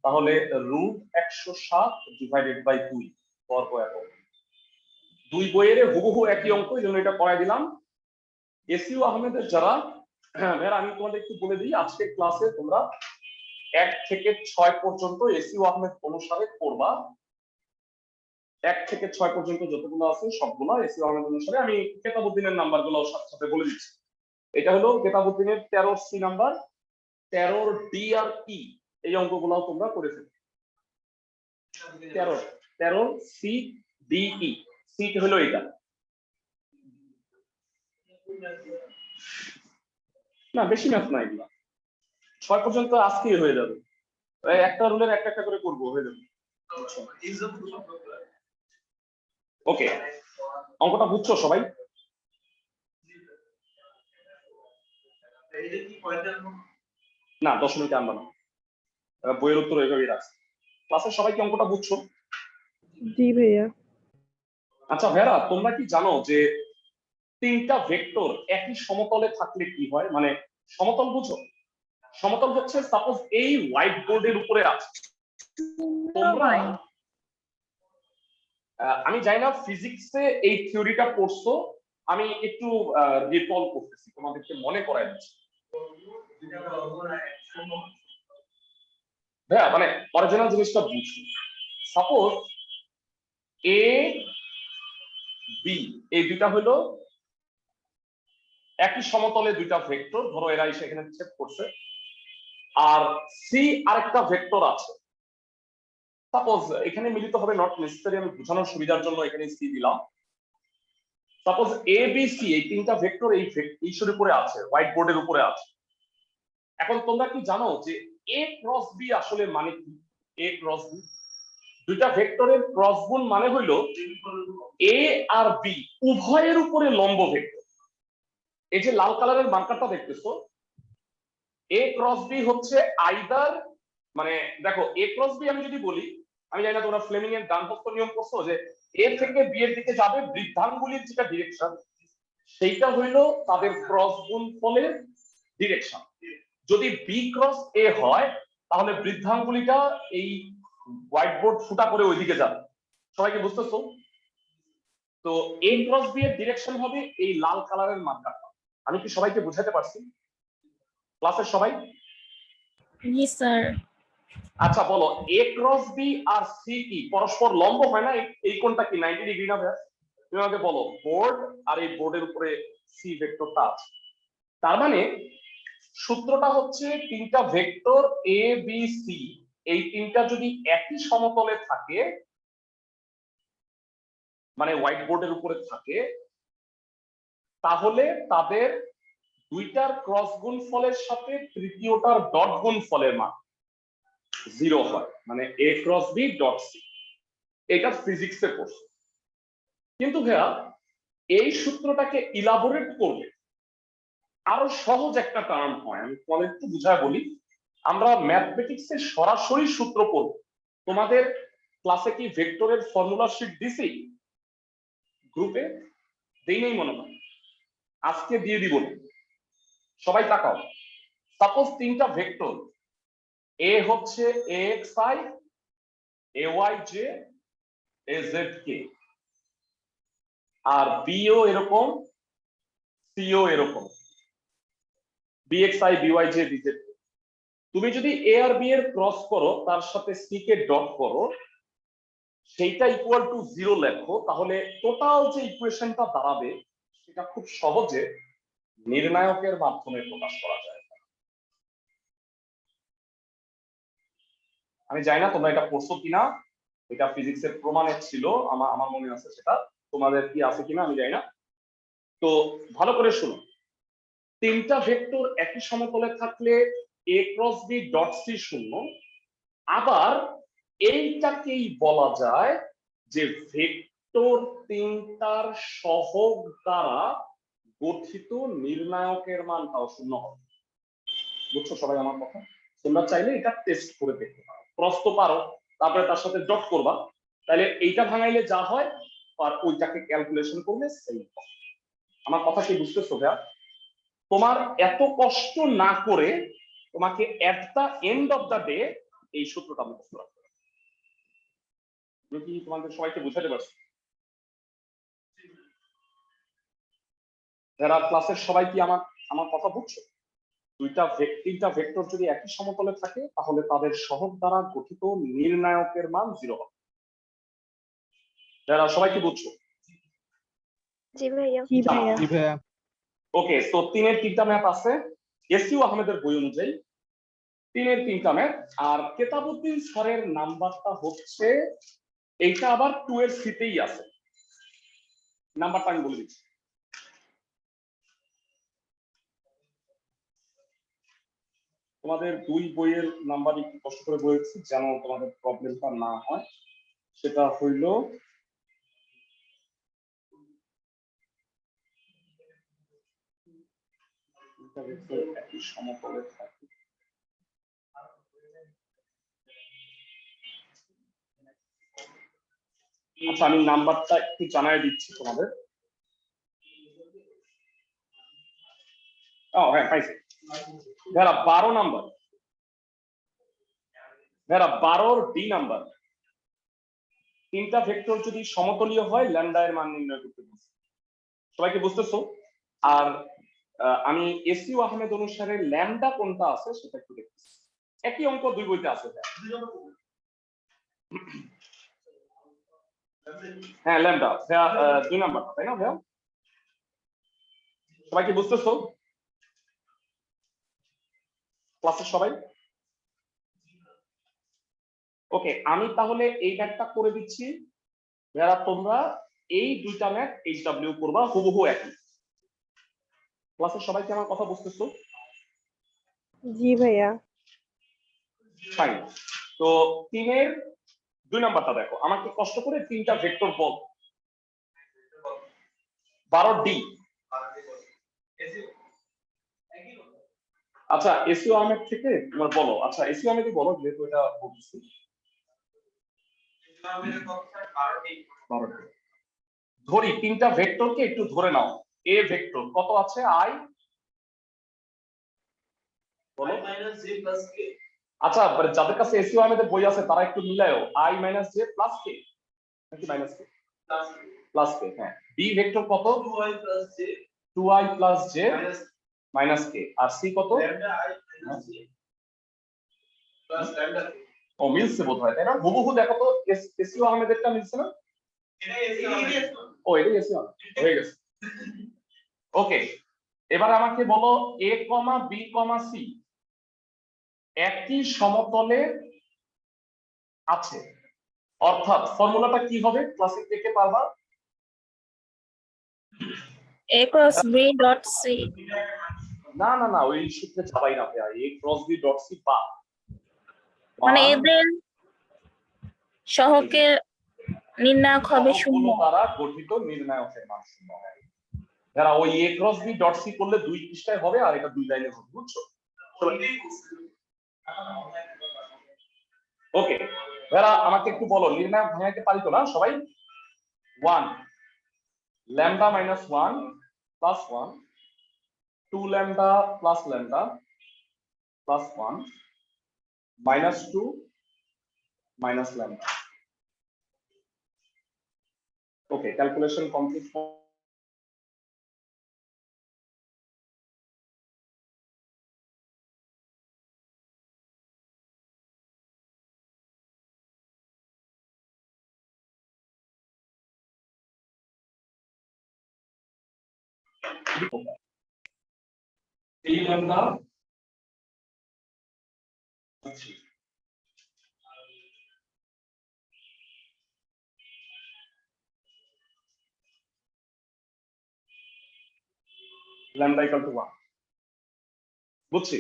[SPEAKER 1] তাহলে রুট 107 ডিভাইডেড বাই 2 বর্গ একক। দুই বইয়ের হুবহু একই অঙ্ক, এই জন্য এটা করাই দিলাম। এসিউ আহমেদের যারা, ভাইরা আমি তোমাদের একটু বলে দিই, আজকে ক্লাসে তোমরা 1 থেকে 6 পর্যন্ত এসিউ আহমেদ অনুসারে করবা। 1 থেকে 6 পর্যন্ত যতগুলো আছে সবগুলো এসিউ আহমেদ অনুসারে। আমি কেতাবউদ্দিনের নাম্বারগুলো সাথে সাথে বলে দিচ্ছি। এটা হলো কেতাবউদ্দিনের 13 সি নাম্বার, 13 ডি আর ই, এই অঙ্কগুলো তোমরা করে ফেলবে। 13 সি ডি ই, সি হলো এটা না, বেশি ম্যাথ না, এগুলা 6 পর্যন্ত আজকেই হয়ে যাবে। একটা রুলের একটা একটা করে করবো, হয়ে যাবে। ওকে, অঙ্কটা বুঝছো সবাই? না, দশমিকে আনবা না, বইয়ের উত্তর এভাবেই রাখছে। ক্লাসের সবাই কি অঙ্কটা বুঝছো?
[SPEAKER 5] জি ভাইয়া।
[SPEAKER 1] আচ্ছা ভাইরা, তোমরা কি জানো যে তিনটা ভেক্টর একই সমতলে থাকলে কি হয়? মানে সমতল বুঝো? সমতল হচ্ছে সাপোজ এই হোয়াইট বোর্ডের উপরে আছে, তোমরা আমি জানি না ফিজিক্সে এই থিওরিটা পড়ছো, আমি একটু রিকল করতেছি, তোমাদেরকে মনে করাই দিচ্ছি। ভাইয়া মানে অরিজিনাল জিনিসটা বুঝি। সাপোজ এ বি এই দুইটা হলো একই সমতলে দুইটা ভেক্টর, ধরো এরা এসে এখানে ছেদ করছে, আর সি আরেকটা ভেক্টর আছে। সাপোজ এখানে মিলিত হবে, নট নেসেসারি, আমি বোঝানোর সুবিধার জন্য এখানে সি দিলাম। সাপোজ এ বি সি এই তিনটা ভেক্টর এই ইস্যুর উপরে আছে, হোয়াইট বোর্ডের উপরে আছে। এখন তোমরা কি জানো যে এ ক্রস বি আসলে মানে কি? এ ক্রস বি দুইটা ভেক্টরের ক্রস গুণ মানে হইল এ আর বি উভয়ের উপরে লম্ব ভেক্টর। এই যে লাল কালারের মার্কারটা দেখতেছো, এ ক্রস বি হচ্ছে আইদার, মানে দেখো এ ক্রস বি আমি যদি বলি, আমি জানি না তোমরা ফ্লেমিং এর ডান হস্ত নিয়ম করছো যে এ থেকে বি এর দিকে যাবে বৃদ্ধাঙ্গুলির যেটা ডিরেকশন, সেইটা হইল তাদের ক্রস গুণ ফলের ডিরেকশন। যদি বি ক্রস এ হয় তাহলে বৃদ্ধাঙ্গুলিটা এই হোয়াইট বোর্ড ফুটা করে ওইদিকে যাবে। সবাইকে বুঝতেছো? তো এ ক্রস বি এর ডিরেকশন হবে এই লাল কালারের মার্কারটা। আমি কি সবাইকে বুঝাতে পারছি ক্লাসের সবাই?
[SPEAKER 6] জি স্যার।
[SPEAKER 1] আচ্ছা বলো, এ ক্রস বি আর সি কি পরস্পর লম্ব হয় না? এই কোণটা কি 90 ডিগ্রি না ভাই? তুমি আমাকে বলো, বোর্ড আর এই বোর্ডের উপরে সি ভেক্টরটা আছে, তার মানে সূত্রটা হচ্ছে তিনটা ভেক্টর এ বি সি, এই তিনটা যদি একই সমতলে থাকে, মানে হোয়াইট বোর্ডের উপরে থাকে, তাহলে তাদের দুইটার ক্রস গুণফলের সাথে তৃতীয়টার ডট গুণফলের মান 0 হয়, মানে এ ক্রস বি ডট সি। এটা ফিজিক্সে কোর্স। কিন্তু ভাইয়া এই সূত্রটাকে ইলাবোরেট করলে আরো সহজ একটা টার্ম হয়, আমি তোমাদের একটু বুঝায় বলি। আমরা ম্যাথমেটিক্সের সরাসরি সূত্র পড়ব। তোমাদের ক্লাসে কি ভেক্টরের ফর্মুলা শিট দিছি গ্রুপে? দেই নেই মনে হয়, আজকে দিয়ে দিব। সবাই তাকাও, সাপোজ তিনটা ভেক্টর এ হচ্ছে X I, A Y J, A Z K, আর বিও এরকম, সিও এরকম, বিএক্সআই বিওয়াই জে বিজেড। তুমি যদি এ আর বি এর ক্রস করো, তার সাথে সি কে ডট করো, সেইটা ইকুয়াল টু 0 লেখো, তাহলে টোটাল যে ইকুয়েশনটা দাঁড়াবে সেটা খুব সহজে নির্ণায়কের মাধ্যমে প্রকাশ করা যায়। আমি জানি না তোমরা এটা পড়ছো কিনা, এটা ফিজিক্সের প্রমাণে ছিল, আমার মনে আছে, সেটা তোমাদের কি আছে কিনা আমি জানি না। তো ভালো করে শুনো, তিনটা ভেক্টর একই সমতলে থাকলে এ ক্রস বি ডট সি শূন্য। আবার এইটাকেই বলা যায় যে ভেক্টর তিনটার সহগ দ্বারা গঠিত নির্ণায়কের মানটাও শূন্য হবে। বুঝছো সবাই আমার কথা? তোমরা চাইলে এটা টেস্ট করে দেখতে পারো, ক্রস তো পারো, তারপরে তার সাথে ডট করবা, তাহলে এইটা ভাঙাইলে যা হয় আর ওইটাকে ক্যালকুলেশন করলে সেম। আমার কথা কি বুঝতেছো ভাইয়া? তোমার এত কষ্ট না করে তোমাকে at the end of the day এই সূত্রটা মুখস্থ রাখতে হবে। আমি কি তোমাদের সবাইকে বুঝাতে পারছি? যারা ক্লাসের সবাই কি আমার আমার কথা বুঝছো? তিনটা ভেক্টর যদি একই সমতলে থাকে তাহলে তাদের সহগ দ্বারা গঠিত নির্ণায়কের মান 0 হবে। যারা সবাই কি বুঝছো?
[SPEAKER 4] জি ভাইয়া।
[SPEAKER 5] জি ভাইয়া।
[SPEAKER 2] জি ভাইয়া।
[SPEAKER 1] ওকে, তো 3-এর 3টা ম্যাথ আছে এসইউ আহমেদের বই অনুযায়ী, 3-এর 3টা ম্যাথ। আর কেতাবউদ্দিন স্যারের নাম্বারটা হচ্ছে এইটা, আবার 2 এর সিতেই আছে। নাম্বারটা আমি বলে দিচ্ছি। তোমাদের দুই বইয়ের নাম্বার একটু কষ্ট করে বলেছি যেন তোমাদের প্রবলেমটা না হয়। সেটা হইল একই সমতলে থাকে। আচ্ছা আমি নাম্বারটা একটু জানাই দিচ্ছি তোমাদের। হ্যাঁ পাইছি। যারা 12 নাম্বার, যারা 12 ডি নাম্বার, তিনটা ভেক্টর যদি সমতলীয় হয় ল্যামডা এর মান নির্ণয় করতে বলছি। সবাইকে বুঝতেছো? আর আমি এসইউ আহমেদ অনুসারে ল্যামডা কোনটা আছে সেটা একটু দেখতেছি। একই অঙ্ক দুই বইতে আছে। হ্যাঁ ল্যামডা 2 নাম্বার, তাই না ভাইয়া? সবাই কি বুঝতেছো ক্লাসের সবাই? ওকে, আমি তাহলে এই ম্যাথটা করে দিচ্ছি। যারা তোমরা এই দুইটা ম্যাথ এইচডব্লিউ করবা হুবহু একই। ক্লাসের সবাই কি আমার কথা বুঝতেছো?
[SPEAKER 5] জি ভাইয়া।
[SPEAKER 1] ফাইন। তো 3-এর 2 নাম্বারটা দেখো, আমাকে কষ্ট করে 3টা ভেক্টর বল। 12D। আচ্ছা এসইউ আহমেদ থেকে তোমার বলো, আচ্ছা এসইউ আহমেদই বলো যেহেতু এটা বলছি। 12D ধরি 3টা ভেক্টরকে একটু ধরে নাও। এ ভেক্টর কত আছে আই বলো। আচ্ছা যাদের কাছে এসইউ আহমেদের বই আছে তারা একটু মিলায়ও, i মাইনাস জে প্লাস কে নাকি মাইনাস কে? প্লাস কে। হ্যাঁ বি ভেক্টর কত? 2i plus J minus K. আর সি কত? ও মিলছে বোধ হয়, তাই না? হুবহু দেখো তো এসইউ আহমেদেরটা মিলছে না? ও এটাই এসইউ হয়ে গেছে। ওকে এবার আমাকে বলো এ কমা বি কমা সি একই সমতলে আছে, অর্থাৎ ফর্মুলাটা কি হবে ক্লাসে কে কে পারবা?
[SPEAKER 6] A cross B dot C.
[SPEAKER 1] না না না ওই সূত্রে যাবাই না ভাইয়া, এ ক্রস বি ডট সি পা
[SPEAKER 6] মানে এদের সহকের নির্ণায়ক হবে শূন্য।
[SPEAKER 1] দ্বারা গঠিত নির্ণায়কের মান শূন্য হয়। যারা ওই এ ক্রস বি ডট সি করলে 2 পৃষ্ঠায় হবে আর এটা 2 লাইনে হবে, বুঝছো? ওকে যারা আমাকে একটু বলো নির্ণায়ক ভাঙাইতে পারি তো না সবাই? 1 lambda minus 1 plus 1 2 lambda plus lambda plus 1 minus 2 minus lambda. Okay calculation complete. এই ল্যামডা ল্যামডা ইকুয়াল টু 1 বুঝছি।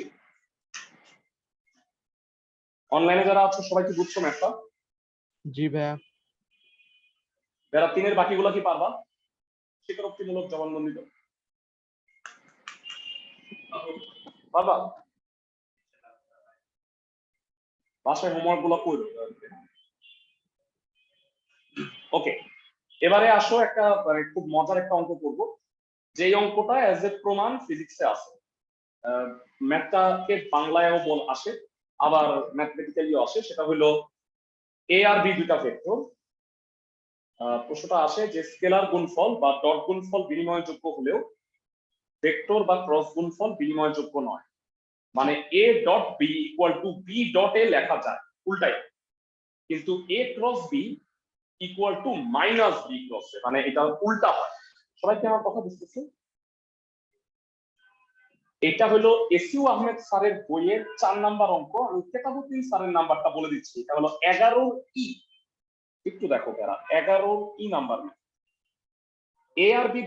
[SPEAKER 1] অনলাইনে যারা আছো সবাই কি বুঝছো ম্যাথটা?
[SPEAKER 2] জি ভাইয়া।
[SPEAKER 1] যারা 3 এর বাকিগুলো কি পারবা? স্বীকারোক্তিমূলক জবানবন্দি দাও। পারবা? বাসায় হোমওয়ার্ক গুলো করো। ওকে এবারে আসো একটা খুব মজার একটা অঙ্ক করব, যেই অঙ্কটা অ্যাজ এ প্রমাণ ফিজিক্সে আছে। ম্যাথটাকে বাংলায়ও আসে আবার ম্যাথমেটিক্যালিও আসে। সেটা হলো এ আর বি দুটা ভেক্টর। প্রশ্নটা আসে যে স্কেলার গুণফল বা ডট গুণফল বিনিময়যোগ্য হলেও ভেক্টর বা ক্রস গুণফল বিনিময়যোগ্য নয়। মানে A dot B equal to B dot A লেখা যায় উল্টাই, কিন্তু A cross B equal to minus B cross A, মানে এটা উল্টা হয়। সবাই কি আমার কথা বুঝতেছে? এটা হলো এসইউ আহমেদ স্যারের বইয়ের 4 নাম্বার অঙ্ক। আমি কেতাবুদ্দিন স্যারের নাম্বারটা বলে দিচ্ছি, এটা হলো 11 ই। একটু দেখো যারা 11 ই নাম্বার। এ আর বি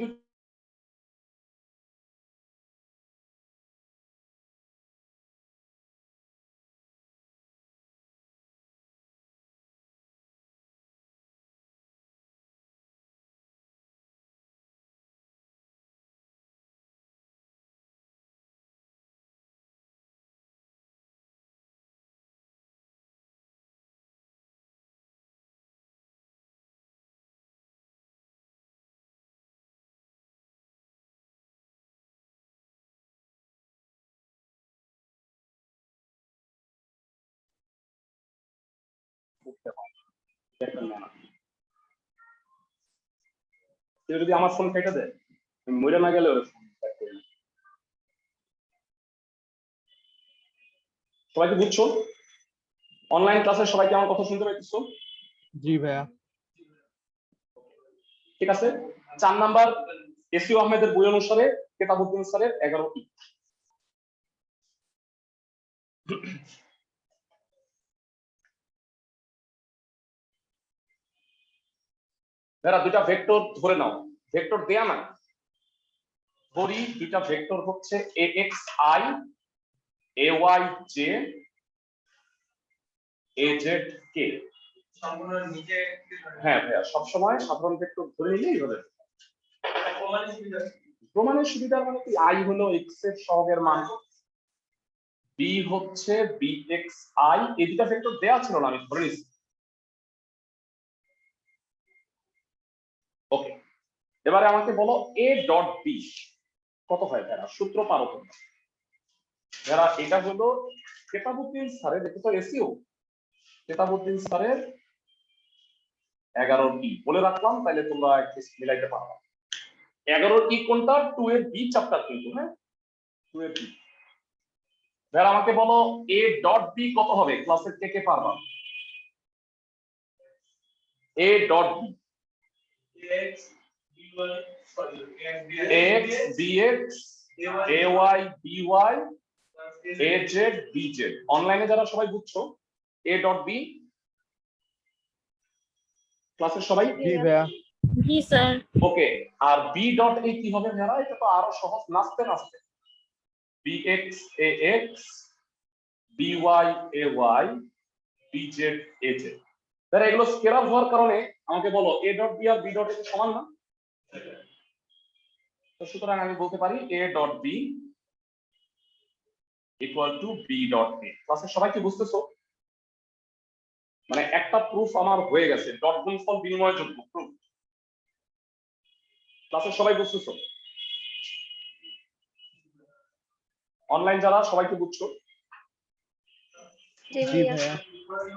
[SPEAKER 1] কেউ যদি আমার ফোন কেটে দেয় মরে না গেলে ওর ফোন। সবাই কি বুঝছো? অনলাইন ক্লাসে সবাই কি আমার কথা শুনতে পাইতেছো?
[SPEAKER 2] জি ভাইয়া।
[SPEAKER 1] ঠিক আছে 4 নাম্বার এসইউ আহমেদের বই অনুসারে কেতাবুদ্দিন স্যারের 11 ই। যারা দুটা ভেক্টর ধরে নাও, ভেক্টর দেয়া নাই, ধরি দুটা ভেক্টর হচ্ছে axi ay j az k। হ্যাঁ ভাইয়া, সবসময় সাধারণ ভেক্টর ধরে নিলেই হবে। প্রমাণের সুবিধা মানে কি, আই হলো এক্স এর সহগের মান, বি হচ্ছে বি এক্স আই, এই দুটা ভেক্টর দেয়া ছিল না, আমি ধরে নিচ্ছি। ওকে, এবারে আমাকে বলো এ ডট বি কত হয় ভাইয়া, সূত্র পারো তোমরা? যারা এটা হলো কেতাবুদ্দিন স্যারের, দেখো তো এসিও কেতাবুদ্দিন স্যারের 11 বলে রাখলাম, তাহলে তোমরা একটু মিলাইতে পারবা। 11 কোনটা, 2 এর বি চ্যাপ্টার কিন্তু, হ্যাঁ 2 এর বি। যারা আমাকে বলো এ ডট বি কত হবে, ক্লাসের কে কে পারবা? A dot B X B X A Y B Y A Z B Z. অনলাইনে যারা সবাই বুঝছো এ ডট বি, ক্লাসের সবাই?
[SPEAKER 2] জি ভাইয়া।
[SPEAKER 6] জি স্যার।
[SPEAKER 1] ওকে, আর বি ডট এ কি হবে ভাইয়া? এটা তো আরো সহজ, নাচতে নাচতে B X A X B Y A Y B Z A Z. তাহলে এগুলো স্কেলার হওয়ার কারণে আমাকে বলো এ ডট বি আর বি ডট এ সমান না? তো সুতরাং আমি বলতে পারি A dot B equal to B dot A. ক্লাসের সবাই কি বুঝতেছো? মানে একটা প্রুফ আমার হয়ে গেছে, ডট গুণফল বিনিময়যোগ্য প্রুফ। ক্লাসের সবাই বুঝতেছো? অনলাইন যারা সবাই কি বুঝছো?
[SPEAKER 4] জি
[SPEAKER 2] জি
[SPEAKER 4] ভাইয়া।
[SPEAKER 2] ভাইয়া।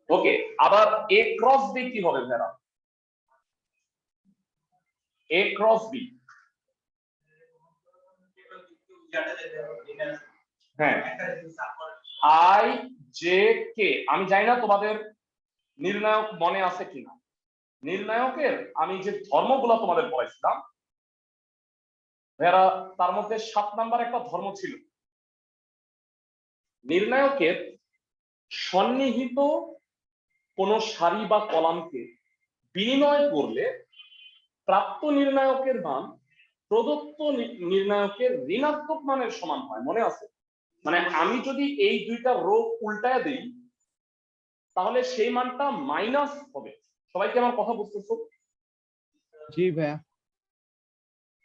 [SPEAKER 1] ওকে, আবার এ ক্রস বি কি হবে ভাইয়া? এ ক্রস বি, হ্যাঁ আই জে কে। আমি জানি না তোমাদের নির্ণায়ক মনে আছে কিনা। নির্ণায়কের আমি যে ধর্মগুলো তোমাদের পড়াইছিলাম ভাইয়া, তার মধ্যে 7 নাম্বার একটা ধর্ম ছিল, নির্ণায়কের সন্নিহিত কোন সারি বা কলামকে বিনিময় করলে প্রাপ্ত নির্ণায়কের মান প্রদত্ত নির্ণায়কের ঋণাত্মক মানের সমান হয়, মনে আছে? মানে আমি যদি এই দুইটা রো উল্টায় দিই তাহলে সেই মানটা মাইনাস হবে। সবাই কি আমার কথা বুঝতেছো?
[SPEAKER 2] জি ভাইয়া।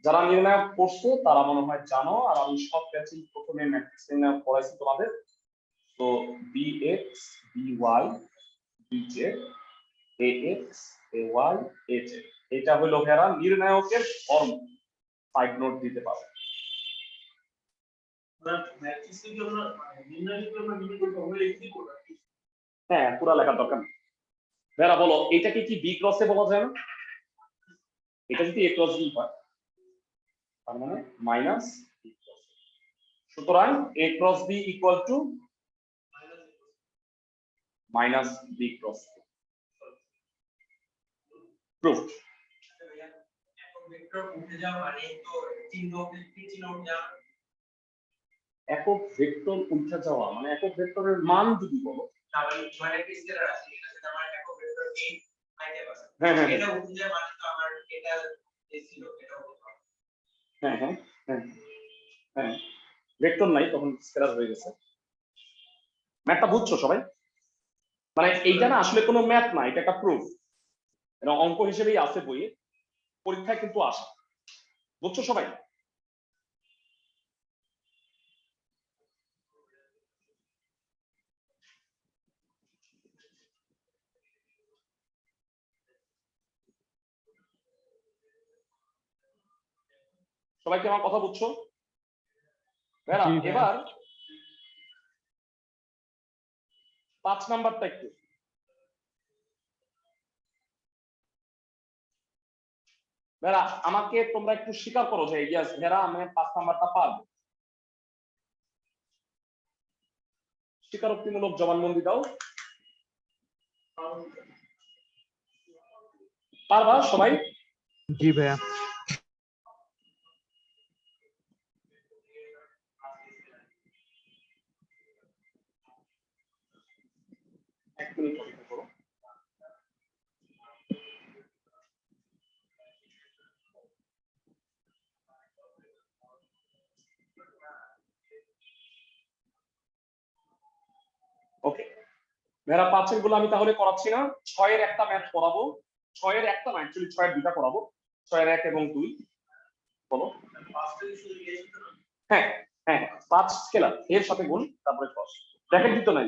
[SPEAKER 1] যারা নির্ণায়ক করছো তারা মনে হয় জানো, আর আমি সব প্যাচিং প্রথমে ম্যাট্রিক্স নির্ণায়ক পড়াইছি তোমাদের। তো B X B Y B Z A X A Y A Z, এটা হলো ভেড়া নির্ণায়কের ধর্ম। সাইড নোট দিতে পারো। হ্যাঁ, পুরা লেখার দরকার নেই। ভেড়া বলো এটাকে কি বি ক্রসে বলা যায় না? এটা যদি এ ক্রস বি হয় তার মানে মাইনাস বি ক্রস। সুতরাং A cross B equal to minus B cross proof. একক ভেক্টর উল্টে যাওয়া মানে একক ভেক্টরের মান যদি বলো, হ্যাঁ হ্যাঁ হ্যাঁ হ্যাঁ হ্যাঁ হ্যাঁ, ভেক্টর নাই তখন স্কেলার হয়ে গেছে। ম্যাথটা বুঝছো সবাই? মানে এইটা না আসলে কোনো ম্যাথ না, এটা একটা প্রুফ। এটা অঙ্ক হিসেবেই আছে বইয়ে, পরীক্ষায় কিন্তু আসে। বুঝছো সবাই? সবাই কি আমার কথা বুঝছো? ভাইরা
[SPEAKER 2] জি ভাইয়া।
[SPEAKER 1] এবার 5 নাম্বারটা একটু। ভাইরা আমাকে তোমরা একটু স্বীকার করো যে ইয়েস ভাইরা আমি 5 নাম্বারটা পারবো। স্বীকারোক্তিমূলক জবানবন্দি দাও। পারবা সবাই?
[SPEAKER 2] জি ভাইয়া।
[SPEAKER 1] এক মিনিট অপেক্ষা করো। ভেড়া 5 এর গুলো আমি তাহলে করাচ্ছি না, 6 এর একটা ম্যাথ করাবো, 6 এর একটা না, অ্যাকচুয়ালি 6 এর দুটা করাবো, 6 এর 1 এবং 2 বলো। হ্যাঁ হ্যাঁ 5 স্কেলার এর সাথে গুণ তারপরে ক্রস, ব্র্যাকেট দিতে নাই।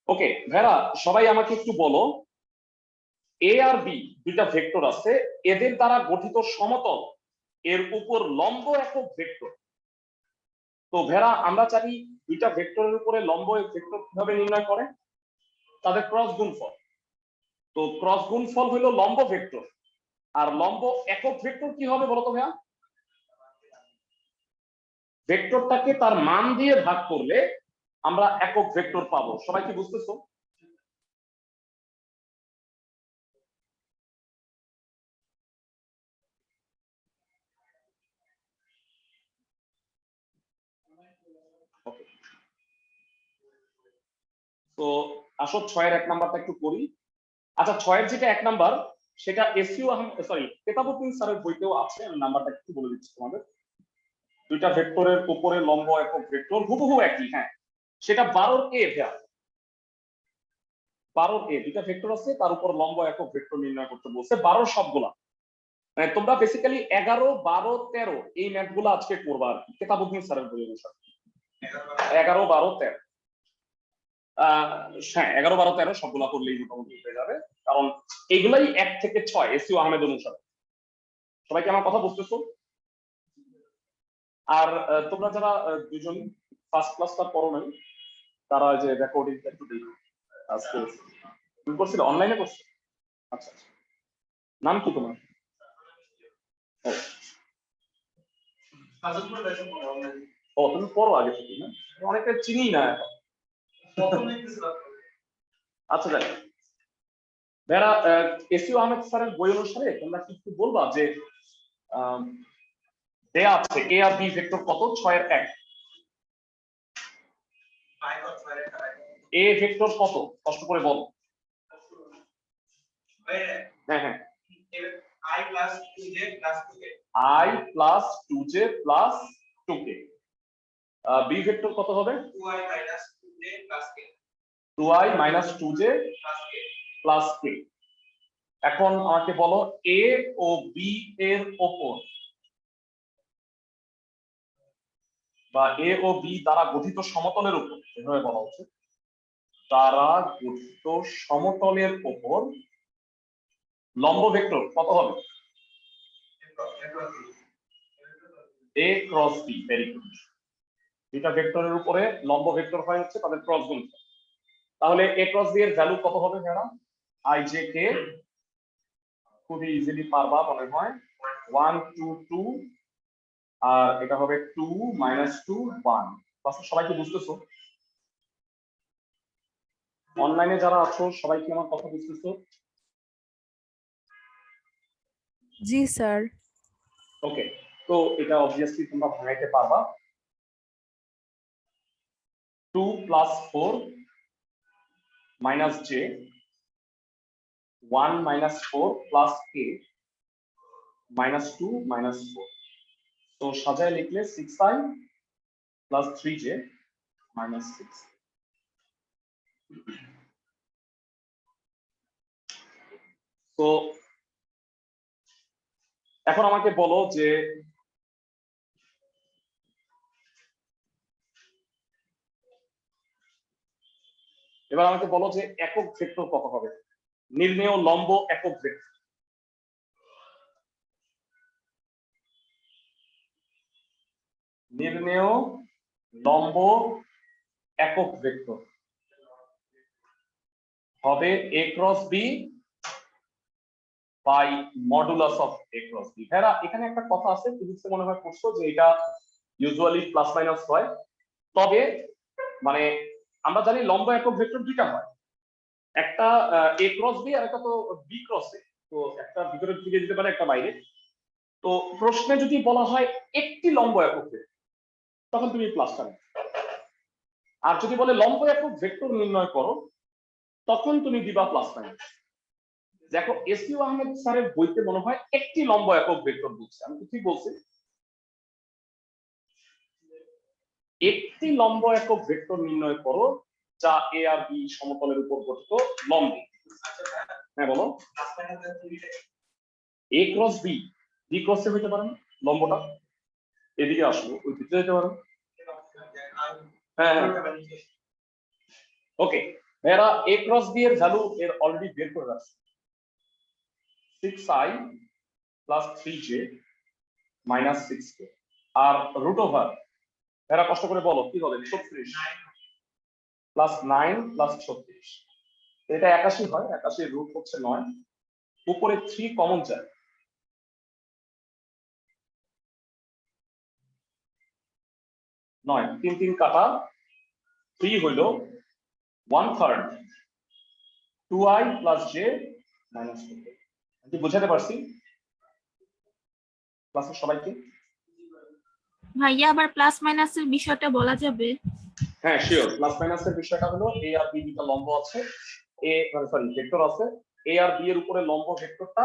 [SPEAKER 1] ওকে ভেড়া সবাই আমাকে একটু বলো, এ আর বি দুইটা ভেক্টর আছে, এদের দ্বারা গঠিত সমতল এর উপর লম্ব একক ভেক্টর। তো ভেড়া আমরা জানি দুইটা ভেক্টরের উপরে লম্ব ভেক্টর কিভাবে নির্ণয় করে, তাদের ক্রস গুণফল। তো ক্রস গুণফল হলো লম্ব ভেক্টর, আর লম্ব একক ভেক্টর কি হবে বলতো ভাইয়া? ভেক্টরটাকে তার মান দিয়ে ভাগ করলে আমরা একক ভেক্টর পাবো। সবাই কি বুঝতেছো? তো আসো 6 এর 1 নাম্বারটা একটু করি। আচ্ছা 6 এর যেটা 1 নাম্বার সেটা এসইউ সরি কেতাবুদ্দিন স্যারের বইতেও আছে, আমি নাম্বারটা একটু বলে দিচ্ছি তোমাদের। দুইটা ভেক্টরের উপরে লম্ব একক ভেক্টর হুবহু একই, হ্যাঁ সেটা 12 এ ভাইয়া, 12 এ দুইটা ভেক্টর আছে তার উপর লম্ব একক ভেক্টর নির্ণয় করতে বলছে, 12 সবগুলা। মানে তোমরা বেসিক্যালি 11, 12, 13 এই ম্যাথগুলো আজকে করবা আর কি, কেতাবুদ্দিন স্যারের বই অনুসারে 11, 12, 13। হ্যাঁ 11, 12, 13 সবগুলা করলেই মোটামুটি হয়ে যাবে, কারণ এগুলাই 1 থেকে 6 এসইউ আহমেদ অনুসারে। সবাই কি আমার কথা বুঝতেছো? আর তোমরা যারা দুজন ফার্স্ট ক্লাসটা করো নাই তারা যে রেকর্ডিংটা একটু দেখো, আজকে তুমি করছিল অনলাইনে করছো? আচ্ছা আচ্ছা, নাম কি তোমার? ও তুমি পড়ো আগে থেকে না, অনেকে চিনি না এখন। আচ্ছা যাই যারা এসইউ আহমেদ স্যারের বই অনুসারে তোমরা কি একটু বলবা যে দেয়া আছে এ আর বি ভেক্টর কত? 6 এর 1। এ ভেক্টর কত কষ্ট করে বল। হ্যাঁ হ্যাঁ i plus 2j plus 2k। B vector কত হবে? 2i minus 2j plus k। এখন আমাকে বলো এ ও বি এর ওপর বা এ ও বি দ্বারা গঠিত সমতলের উপর, এভাবে বলা উচিত, দ্বারা গঠিত সমতলের উপর লম্ব ভেক্টর কত হবে? এ ক্রস বি। Very good. দুইটা ভেক্টরের উপরে লম্ব ভেক্টর হয় হচ্ছে তাদের ক্রস গুণফল। তাহলে এ ক্রস বি এর ভ্যালু কত হবে যারা? আই জে কে খুবই ইজিলি পারবা মনে হয়, 1 2 2 আর এটা হবে 2 -2 1। ক্লাসে সবাই কি বুঝতেছো? অনলাইনে যারা আছো সবাই কি আমার কথা বুঝতেছো?
[SPEAKER 3] জি স্যার।
[SPEAKER 1] ওকে, তো এটা অবভিয়াসলি তোমরা ভাঙাইতে পারবা। 2 + 4 - j 1 - 4 + k -2 -4। তো সাজায় লিখলে 6i + 3j -6। তো এখন আমাকে বলো যে এবার আমাকে বলো যে একক ভেক্টর কত হবে, নির্ণেয় লম্ব একক ভেক্টর। নির্ণেয় লম্ব একক ভেক্টর হবে a cross b by modulus of a cross b। হ্যাঁ এখানে একটা কথা আছে, ফিজিক্সে মনে হয় পড়ছো যে এটা ইউজুয়ালি প্লাস মাইনাস হয়, তবে মানে আমরা জানি লম্ব একক ভেক্টর দুইটা হয়, একটা a ক্রস b আর একটা তো b ক্রস a। তো একটা ভিতরের দিকে যেতে পারে একটা বাইরে। তো প্রশ্নে যদি বলা হয় একটি লম্ব একক ভেক্টর তখন তুমি প্লাসটা নেবে, আর যদি বলে লম্ব একক ভেক্টর নির্ণয় করো তখন তুমি দিবা প্লাস মাইনাস। দেখো এসইউ আহমেদ স্যারের বইতে মনে হয় একটি লম্ব একক ভেক্টর বলছে, আমি কি ঠিক বলছি? একটি লম্ব একক ভেক্টর নির্ণয় করো যা এ আর বি সমতলের উপর গঠিত লম্ব। হ্যাঁ বলো। এ ক্রস বি, বি ক্রসে হইতে পারে না লম্বটা? এদিকে আসবো, ওই ভিতরে যেতে পারে। হ্যাঁ ওকে, এরা এ ক্রস বি এর ভ্যালু এর অলরেডি বের করে রাখছে, 6i plus 3j minus 6k, আর রুট ওভার এরা কষ্ট করে বলো কি হবে, 36 প্লাস 9 প্লাস 36, এটা 81 হয়, 81 রুট হচ্ছে 9, উপরে 3 কমন যায়, 9 3 3 কাটা, 3 হইলো 1/3 2i plus j minus 2k। কি বুঝাতে পারছি ক্লাসের সবাইকে?
[SPEAKER 6] ভাইয়া আবার প্লাস মাইনাসের বিষয়টা বলা যাবে?
[SPEAKER 1] হ্যাঁ শিওর, প্লাস মাইনাসের বিষয়টা হলো এ আর বি দুটো লম্ব আছে, এ সরি ভেক্টর আছে, এ আর বি এর উপরে লম্ব ভেক্টরটা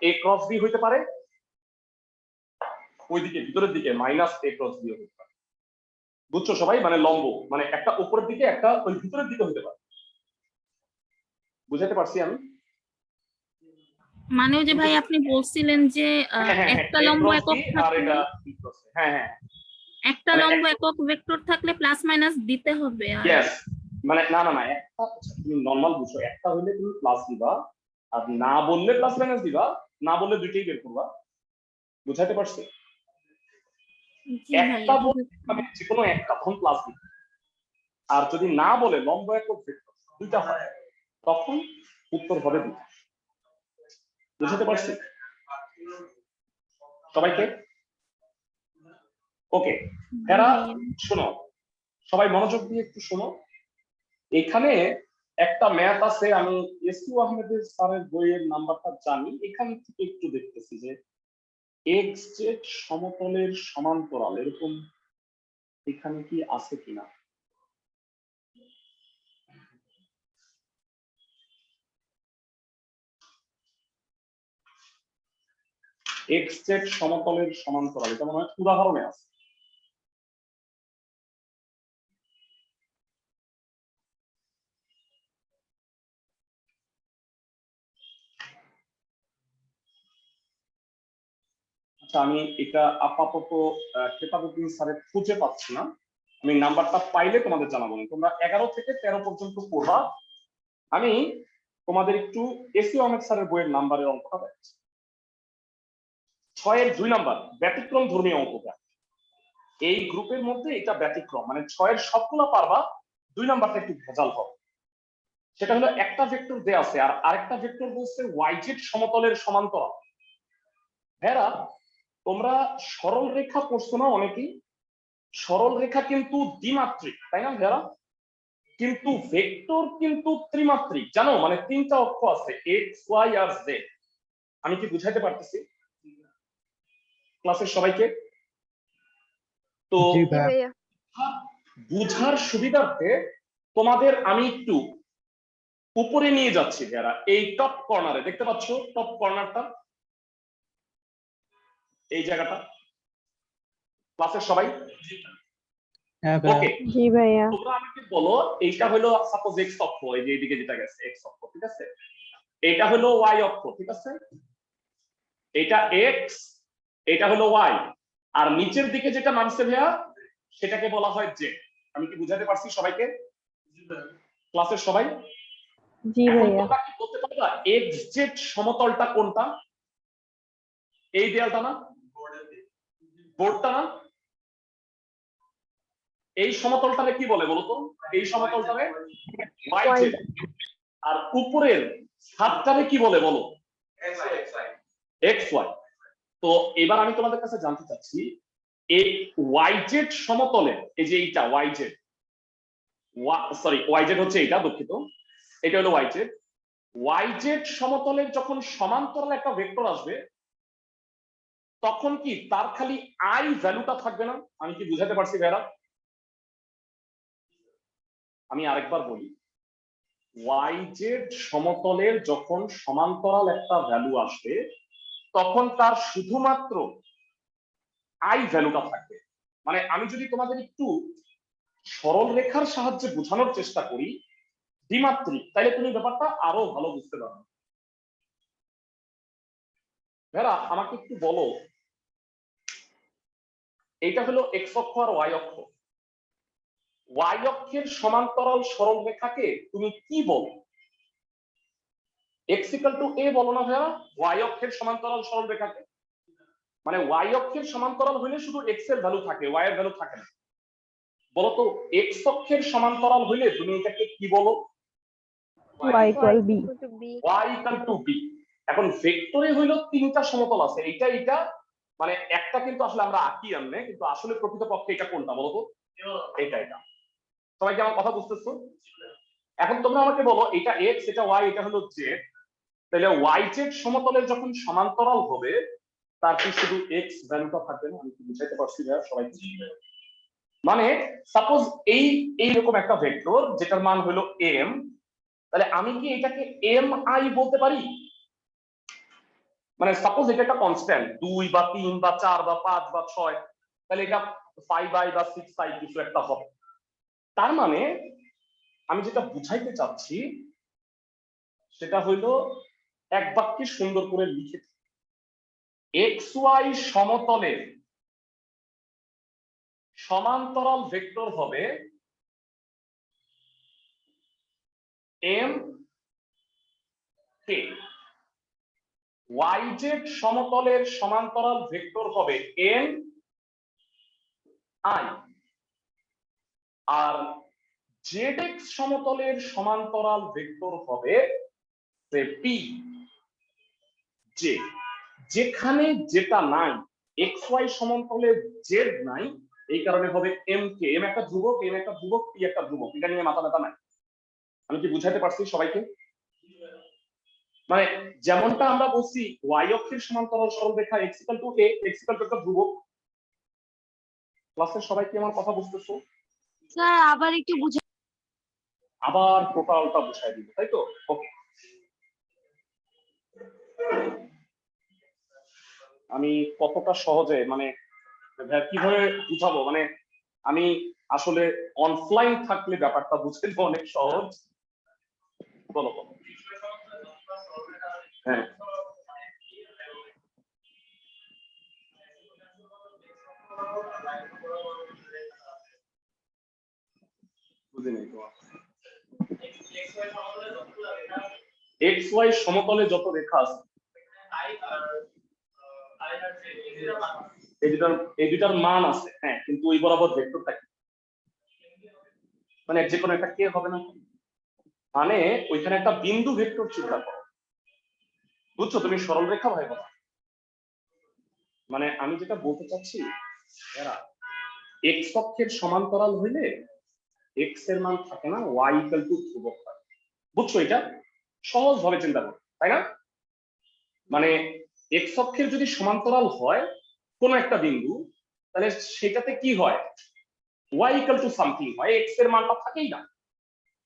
[SPEAKER 1] এ ক্রস বি হইতে পারে, ওইদিকে ভিতরের দিকে মাইনাস এ ক্রস বি হইতে পারে। বুঝছো সবাই? মানে লম্ব মানে একটা উপরের দিকে একটা ওই ভিতরের দিকে হইতে পারে। বুঝাতে পারছি আমি?
[SPEAKER 6] মানে ওই যে ভাই আপনি বলছিলেন যে একটা লম্ব একক
[SPEAKER 1] আর
[SPEAKER 6] থাকলে,
[SPEAKER 1] এটা বি ক্রস, হ্যাঁ
[SPEAKER 6] একটা
[SPEAKER 1] মানে
[SPEAKER 6] লম্ব একক ভেক্টর থাকলে প্লাস মাইনাস দিতে হবে। আর
[SPEAKER 1] ইয়েস, মানে না একটা তুমি নরমাল বুঝো, একটা হইলে তুমি প্লাস দিবা, আর না বললে প্লাস মাইনাস দিবা, না বললে দুইটাই বের করবা। বুঝাতে পারছি?
[SPEAKER 6] জি
[SPEAKER 1] একটা
[SPEAKER 6] ভাইয়া
[SPEAKER 1] বলে মানে যে কোনো একটা তখন প্লাস দিবে, আর যদি না বলে লম্ব একক ভেক্টর দুইটা হয় তখন উত্তর হবে দুইটা। বুঝতে পারছি সবাইকে? ওকে, এরা শোনো, সবাই মনোযোগ দিয়ে একটু শোনো। এখানে একটা ম্যাথ আছে, আমি এসইউ আহমেদের স্যারের বইয়ের নাম্বারটা জানি, এখান থেকে একটু দেখতেছি যে এক্স জেড সমতলের সমান্তরাল এরকম এখানে কি আছে কিনা। এক্স জেড সমতলের সমান্তরাল, এটা মনে হয় উদাহরণে আছে। আচ্ছা আমি এটা আপাতত কেতাবুদ্দিন স্যারের খুঁজে পাচ্ছি না, আমি নাম্বারটা পাইলে তোমাদের জানাবো। তোমরা 11 থেকে 13 পর্যন্ত পড়বা, আমি তোমাদের একটু এসইউ আহমেদ স্যারের বইয়ের নাম্বারের অঙ্কটা দেখাচ্ছি। 6 এর 2 নাম্বার ব্যতিক্রম ধর্মীয় অঙ্কটা, এই গ্রুপের মধ্যে এটা ব্যতিক্রম, মানে 6 এর সবগুলো পারবা, 2 নাম্বারটা একটু ভেজাল হবে। সেটা হলো একটা ভেক্টর দেয়া আছে আর আরেকটা ভেক্টর বলছে ওয়াইজেড সমতলের সমান্তরাল। ভেরা তোমরা সরল রেখা পড়ছো না অনেকেই? সরল রেখা কিন্তু দ্বিমাত্রিক, তাই না ভেরা? কিন্তু ভেক্টর কিন্তু ত্রিমাত্রিক, জানো? মানে তিনটা অক্ষ আছে, এক্স ওয়াই আর জেড। আমি কি বুঝাইতে পারতেছি ক্লাসের সবাইকে? তো
[SPEAKER 2] জি
[SPEAKER 4] জি
[SPEAKER 2] ভাইয়া।
[SPEAKER 4] ভাইয়া।
[SPEAKER 1] বুঝার সুবিধার্থে তোমাদের আমি একটু উপরে নিয়ে যাচ্ছি যারা, এই টপ কর্নারে দেখতে পাচ্ছ, টপ কর্নারটা এই জায়গাটা, ক্লাসের সবাই?
[SPEAKER 2] হ্যাঁ ভাইয়া।
[SPEAKER 1] ওকে,
[SPEAKER 5] জি ভাইয়া।
[SPEAKER 1] তোমরা আমাকে বলো, এইটা হলো সাপোজ এক্স অক্ষ, এই যে এইদিকে যেটা গেছে এক্স অক্ষ, ঠিক আছে? এটা হলো ওয়াই অক্ষ, ঠিক আছে? এটা এক্স, এটা হলো ওয়াই, আর নিচের দিকে যেটা নামছে ভাইয়া সেটাকে বলা হয় জেড। আমি কি বুঝাতে পারছি সবাইকে ক্লাসের সবাই?
[SPEAKER 5] জি
[SPEAKER 1] এখন
[SPEAKER 5] ভাইয়া।
[SPEAKER 1] তোমরা কি বলতে পারবা এক্স জেড সমতলটা কোনটা? এই দেয়ালটা না, বোর্ডটা না? এই সমতলটারে কি বলে বলতো? এই সমতলটারে ওয়াই জেড, আর উপরের ছাদটারে কি বলে বলো? X Y. তো এবার আমি তোমাদের কাছে জানতে চাচ্ছি, এই ওয়াই জেড সমতলে, এই যে এইটা Y Z, sorry Y Z হচ্ছে এইটা, দুঃখিত, এটা হলো ওয়াই জেড। ওয়াই জেড সমতলের যখন সমান্তরাল একটা ভেক্টর আসবে তখন কি তার খালি আই ভ্যালুটা থাকবে না? আমি কি বুঝাতে পারছি ভাইরা? আমি আরেকবার বলি, ওয়াই জেড সমতলের যখন সমান্তরাল একটা ভ্যালু আসবে তখন তার শুধুমাত্র আই ভ্যালুটা থাকবে। মানে আমি যদি তোমাদের একটু সরল রেখার সাহায্যে বোঝানোর চেষ্টা করি দ্বিমাত্রিক, তাইলে তুমি ব্যাপারটা আরো ভালো বুঝতে পারবে। ভেরা আমাকে একটু বলো, এইটা হলো এক্স অক্ষ আর ওয়াই অক্ষ। ওয়াই অক্ষের সমান্তরাল সরল রেখাকে তুমি কি বলো? এক্স ইকুয়াল টু এ বলো না ভেরা ওয়াই অক্ষের সমান্তরাল সরল রেখাকে? মানে ওয়াই অক্ষের সমান্তরাল হইলে শুধু এক্স এর ভ্যালু থাকে, ওয়াই এর ভ্যালু থাকে না। বলতো এক্স অক্ষের সমান্তরাল হইলে তুমি এটাকে কি বলো?
[SPEAKER 5] y equal b.
[SPEAKER 1] y equal to b। এখন ভেক্টরে হইলো তিনটা সমতল আছে, এইটা এইটা মানে একটা কিন্তু আসলে আমরা আঁকি আনলে, কিন্তু আসলে প্রকৃতপক্ষে এটা কোনটা বলতো? এটা এটা। সবাই কি আমার কথা বুঝতেছো? এখন তোমরা আমাকে বলো এটা x, এটা y, এটা হলো z, তাহলে y z সমতলের যখন সমান্তরাল হবে তার কি শুধু x ভ্যালুটা থাকবে না? আমি কি বুঝাইতে পারছি ভাইয়া সবাই? মানে সাপোজ এইরকম একটা ভেক্টর যেটার মান হলো m, তাহলে আমি কি এটাকে mi বলতে পারি? মানে সাপোজ এটা একটা কনস্ট্যান্ট 2 বা 3 বা 4 বা 5 বা 6, তাহলে এটা 5i বা 6i কিছু একটা হবে। তার মানে আমি যেটা বুঝাইতে চাচ্ছি সেটা হইলো এক বাক্যে সুন্দর করে লিখে, xy সমতলের সমান্তরাল ভেক্টর হবে m k, yz সমতলের সমান্তরাল ভেক্টর হবে n i, আর zx সমতলের সমান্তরাল ভেক্টর হবে p j। যেখানে যেটা নাই, xy সমতলে z নাই, এই কারণে হবে mk। m একটা ধ্রুবক, m একটা ধ্রুবক, p একটা ধ্রুবক, এটা নিয়ে মাথা ব্যথা নাই। আমি কি বুঝাইতে পারছি সবাইকে? মানে যেমনটা আমরা বলছি y অক্ষের সমান্তরাল সরল রেখা x equal to a, x equal to একটা ধ্রুবক। ক্লাসের সবাই কি আমার কথা বুঝতেছো?
[SPEAKER 6] স্যার আবার একটু বুঝে।
[SPEAKER 1] আবার টোটালটা বুঝাই দিব, তাই তো? ওকে, আমি কতটা সহজে মানে কিভাবে বুঝাবো, মানে আমি আসলে অনলাইন থাকলে ব্যাপারটা বুঝতে অনেক সহজ। বলো বলো। হ্যাঁ বুঝি নাই তো। xy সমতলে যত রেখা আছে এই দুটার মান আছে, হ্যাঁ, কিন্তু ওই বরাবর ভেক্টরটা কি? মানে যে কোনো একটা কে হবে না? মানে ওইখানে একটা বিন্দু ভেক্টর চিন্তা করো, বুঝছো? তুমি সরল রেখা ভাই বলো। মানে আমি যেটা বলতে চাচ্ছি এরা এক্স অক্ষের সমান্তরাল হইলে এক্স এর মান থাকে না, ওয়াই ইকুয়াল টু ধ্রুবক হয়। বুঝছো? এটা সহজ ভাবে চিন্তা করো, তাই না? মানে এক্স অক্ষের যদি সমান্তরাল হয় কোন একটা বিন্দু, তাহলে সেটাতে কি হয়? ওয়াই ইকুয়াল টু সামথিং হয়, এক্স এর মানটা থাকেই না।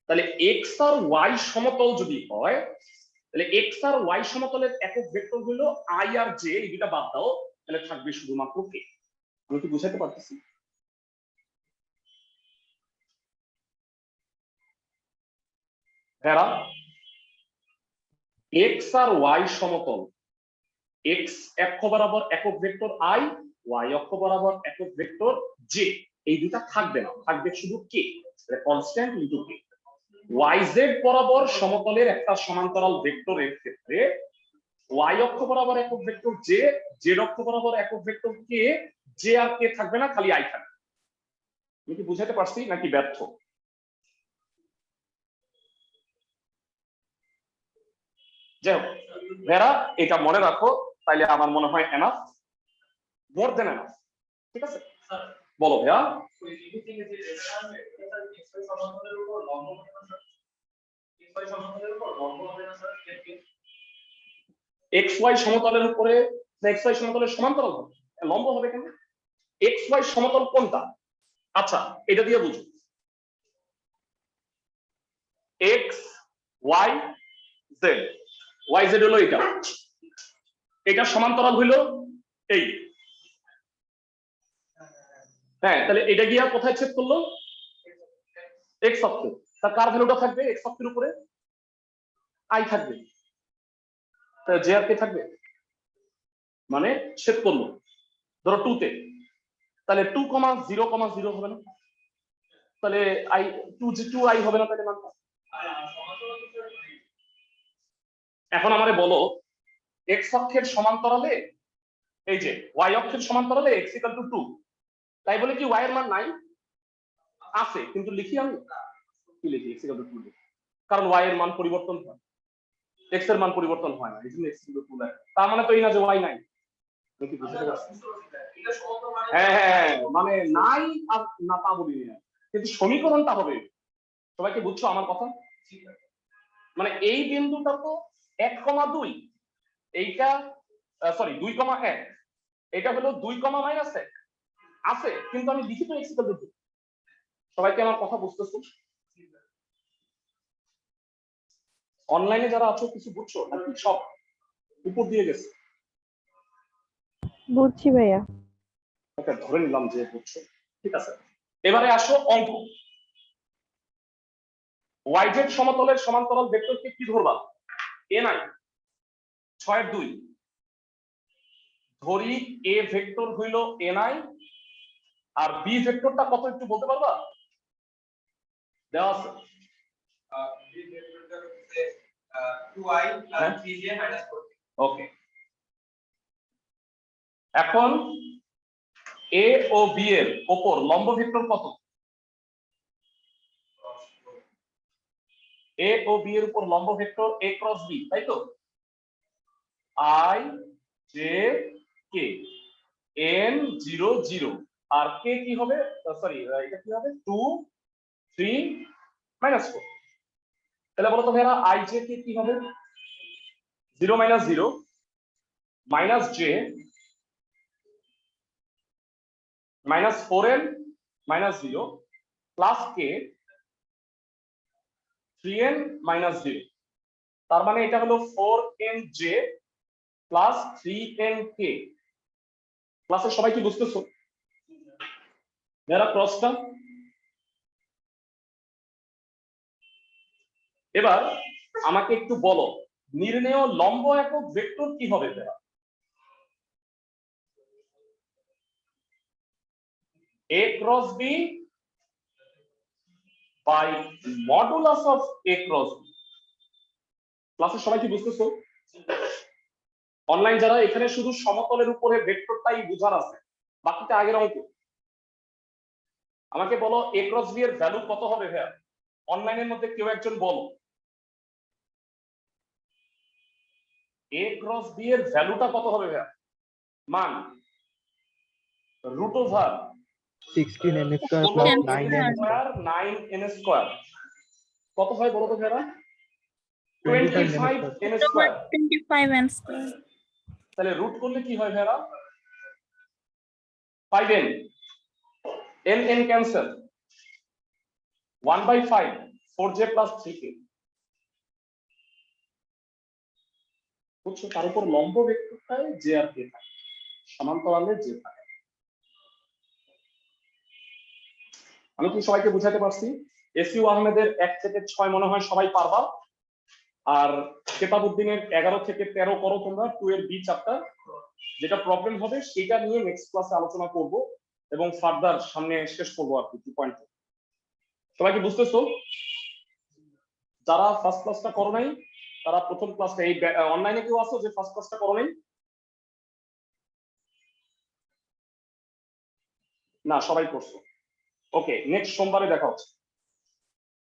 [SPEAKER 1] তাহলে এক্স আর ওয়াই সমতল যদি হয়, তাহলে এক্স আর ওয়াই সমতলের একক ভেক্টর হলো আই আর জে, এই দুটা বাদ দাও, তাহলে থাকবে শুধুমাত্র কে। আমি কি বুঝাতে পারতেছি? হ্যাঁ, এক্স আর ওয়াই সমতল, এক্স অক্ষ বরাবর একক ভেক্টর আই, ওয়াই অক্ষ বরাবর একক ভেক্টর জে, এই দুটা থাকবে না, থাকবে শুধু কে, কনস্ট্যান্ট ইনটু কে। ওয়াই জেড বরাবর সমতলের একটা সমান্তরাল ভেক্টরের ক্ষেত্রে ওয়াই অক্ষ বরাবর একক ভেক্টর জে, জেড অক্ষ বরাবর একক ভেক্টর কে, জে আর কে থাকবে না, খালি আই থাকবে। আমি কি বুঝাতে পারছি নাকি ব্যর্থ? যাই হোক ভেরা, এটা মনে রাখো, তাইলে আমার মনে হয় এনাফ, মোর দেন এনাফ। ঠিক আছে, বলো ভাইয়া। এক্স ওয়াই সমতলের উপরে এক্স ওয়াই সমতলের সমান্তরাল হবে, লম্ব হবে কেন? এক্স ওয়াই সমতল কোনটা? আচ্ছা এটা দিয়ে বুঝো, X Y Z, Y Z হলো এটা, এটা সমান্তরাল হইলো এই, হ্যাঁ, তাহলে এটা গিয়া কোথায় ছেদ করলো? এক্স অক্ষে, তার কার ভ্যালুটা থাকবে এক্স অক্ষের উপরে? আই থাকবে, জে আর কে থাকবে, মানে ছেদ করলো ধরো 2 তে, তাহলে 2,0,0 হবে না? তাহলে আই 2 আই হবে না তাহলে মানটা? এখন আমারে বলো এক্স অক্ষের সমান্তরালে এই যে ওয়াই অক্ষের সমান্তরালে x = 2, তাই বলে কি y এর মান নাই? আছে, কিন্তু লিখি আমি কি লিখি x = 2 লিখি, কারণ y এর মান পরিবর্তন হয়, x এর মান পরিবর্তন হয় না, এই জন্য x = 2 লাগে। তার মানে তো এই না যে y নাই, কি বুঝতে পারছেন? হ্যাঁ, মানে নাই আর না তা বলি না, কিন্তু সমীকরণটা হবে। সবাই কি বুঝছো আমার কথা? মানে এই বিন্দুটা তো 1,2, এইটা সরি 2,1, এটা হলো 2,-1 আছে, কিন্তু আমি লিখি তো x = 2। সবাই কি আমার কথা বুঝতেছো? অনলাইনে যারা আছো কিছু বুঝছো নাকি সব উপর দিয়ে গেছে?
[SPEAKER 5] বুঝছি ভাইয়া।
[SPEAKER 1] ওকে, ধরে নিলাম যে বুঝছো, ঠিক আছে। এবারে আসো অঙ্ক। yz সমতলের সমান্তরাল ভেক্টরকে কি ধরবা? ni 6/2 ধরি a ভেক্টর হইল ni, আর b ভেক্টরটা কত একটু বলতে পারবা? দেওয়া আছে ওকে। এখন a ও b এর উপর লম্ব ভেক্টর কত? a ও b এর উপর লম্ব ভেক্টর a × b, তাই তো? i j k n 0 0, R k কি হবে? সরি, এটা কি হবে? 2 3 -4। তাহলে বলো তো ভাইরা i j k কি হবে? 0 - 0 - j -4n - 0 plus k 3n - 0। তার মানে এটা হলো 4nj প্লাস 3nk। ক্লাসে সবাই কি বুঝতেছো? যারা ক্রসটা, এবার আমাকে একটু বলো নির্ণেয় লম্ব একক ভেক্টর কি হবে? যারা a × b by modulus of a × b। ক্লাসে সবাই কি বুঝতেছো? অনলাইন যারা, এখানে শুধু সমতলের উপরে ভেক্টরটাই বুঝার আছে, বাকিটা আগের অঙ্ক। আমাকে বলো a × b এর ভ্যালু কত হবে ভাইয়া? অনলাইনের মধ্যে কেউ একজন বলো a × b এর ভ্যালুটা কত হবে ভাইয়া? মান √16n² + 9n²। কত হয় বলো তো ভাইয়া? 25n²।
[SPEAKER 6] 25n²।
[SPEAKER 1] তাহলে রুট করলে কি হয় ভাইয়া? 5n, n cancel, 1/5 4j + 3k। বুঝছো? তার উপর লম্ব ভেক্টরটায় j আর k থাকে, সমান্তরালে j থাকে। আমি কি সবাইকে বুঝাতে পারছি? এসইউ আহমেদের 1 থেকে 6 মনে হয় সবাই পারবা, আর কেতাবউদ্দিনের 11 থেকে 13 করো তোমরা 2 এর বি চ্যাপ্টার। যেটা প্রবলেম হবে সেটা নিয়ে নেক্সট ক্লাসে আলোচনা করব এবং ফার্দার সামনে শেষ করবো আর কি 2 পয়েন্ট। সবাই কি বুঝতেছো? যারা ফার্স্ট ক্লাসটা করো নাই তারা প্রথম ক্লাসটা, এই অনলাইনে কেউ আছো যে ফার্স্ট ক্লাসটা করো নাই? না, সবাই করছো। ওকে, নেক্সট সোমবারে দেখা হচ্ছে।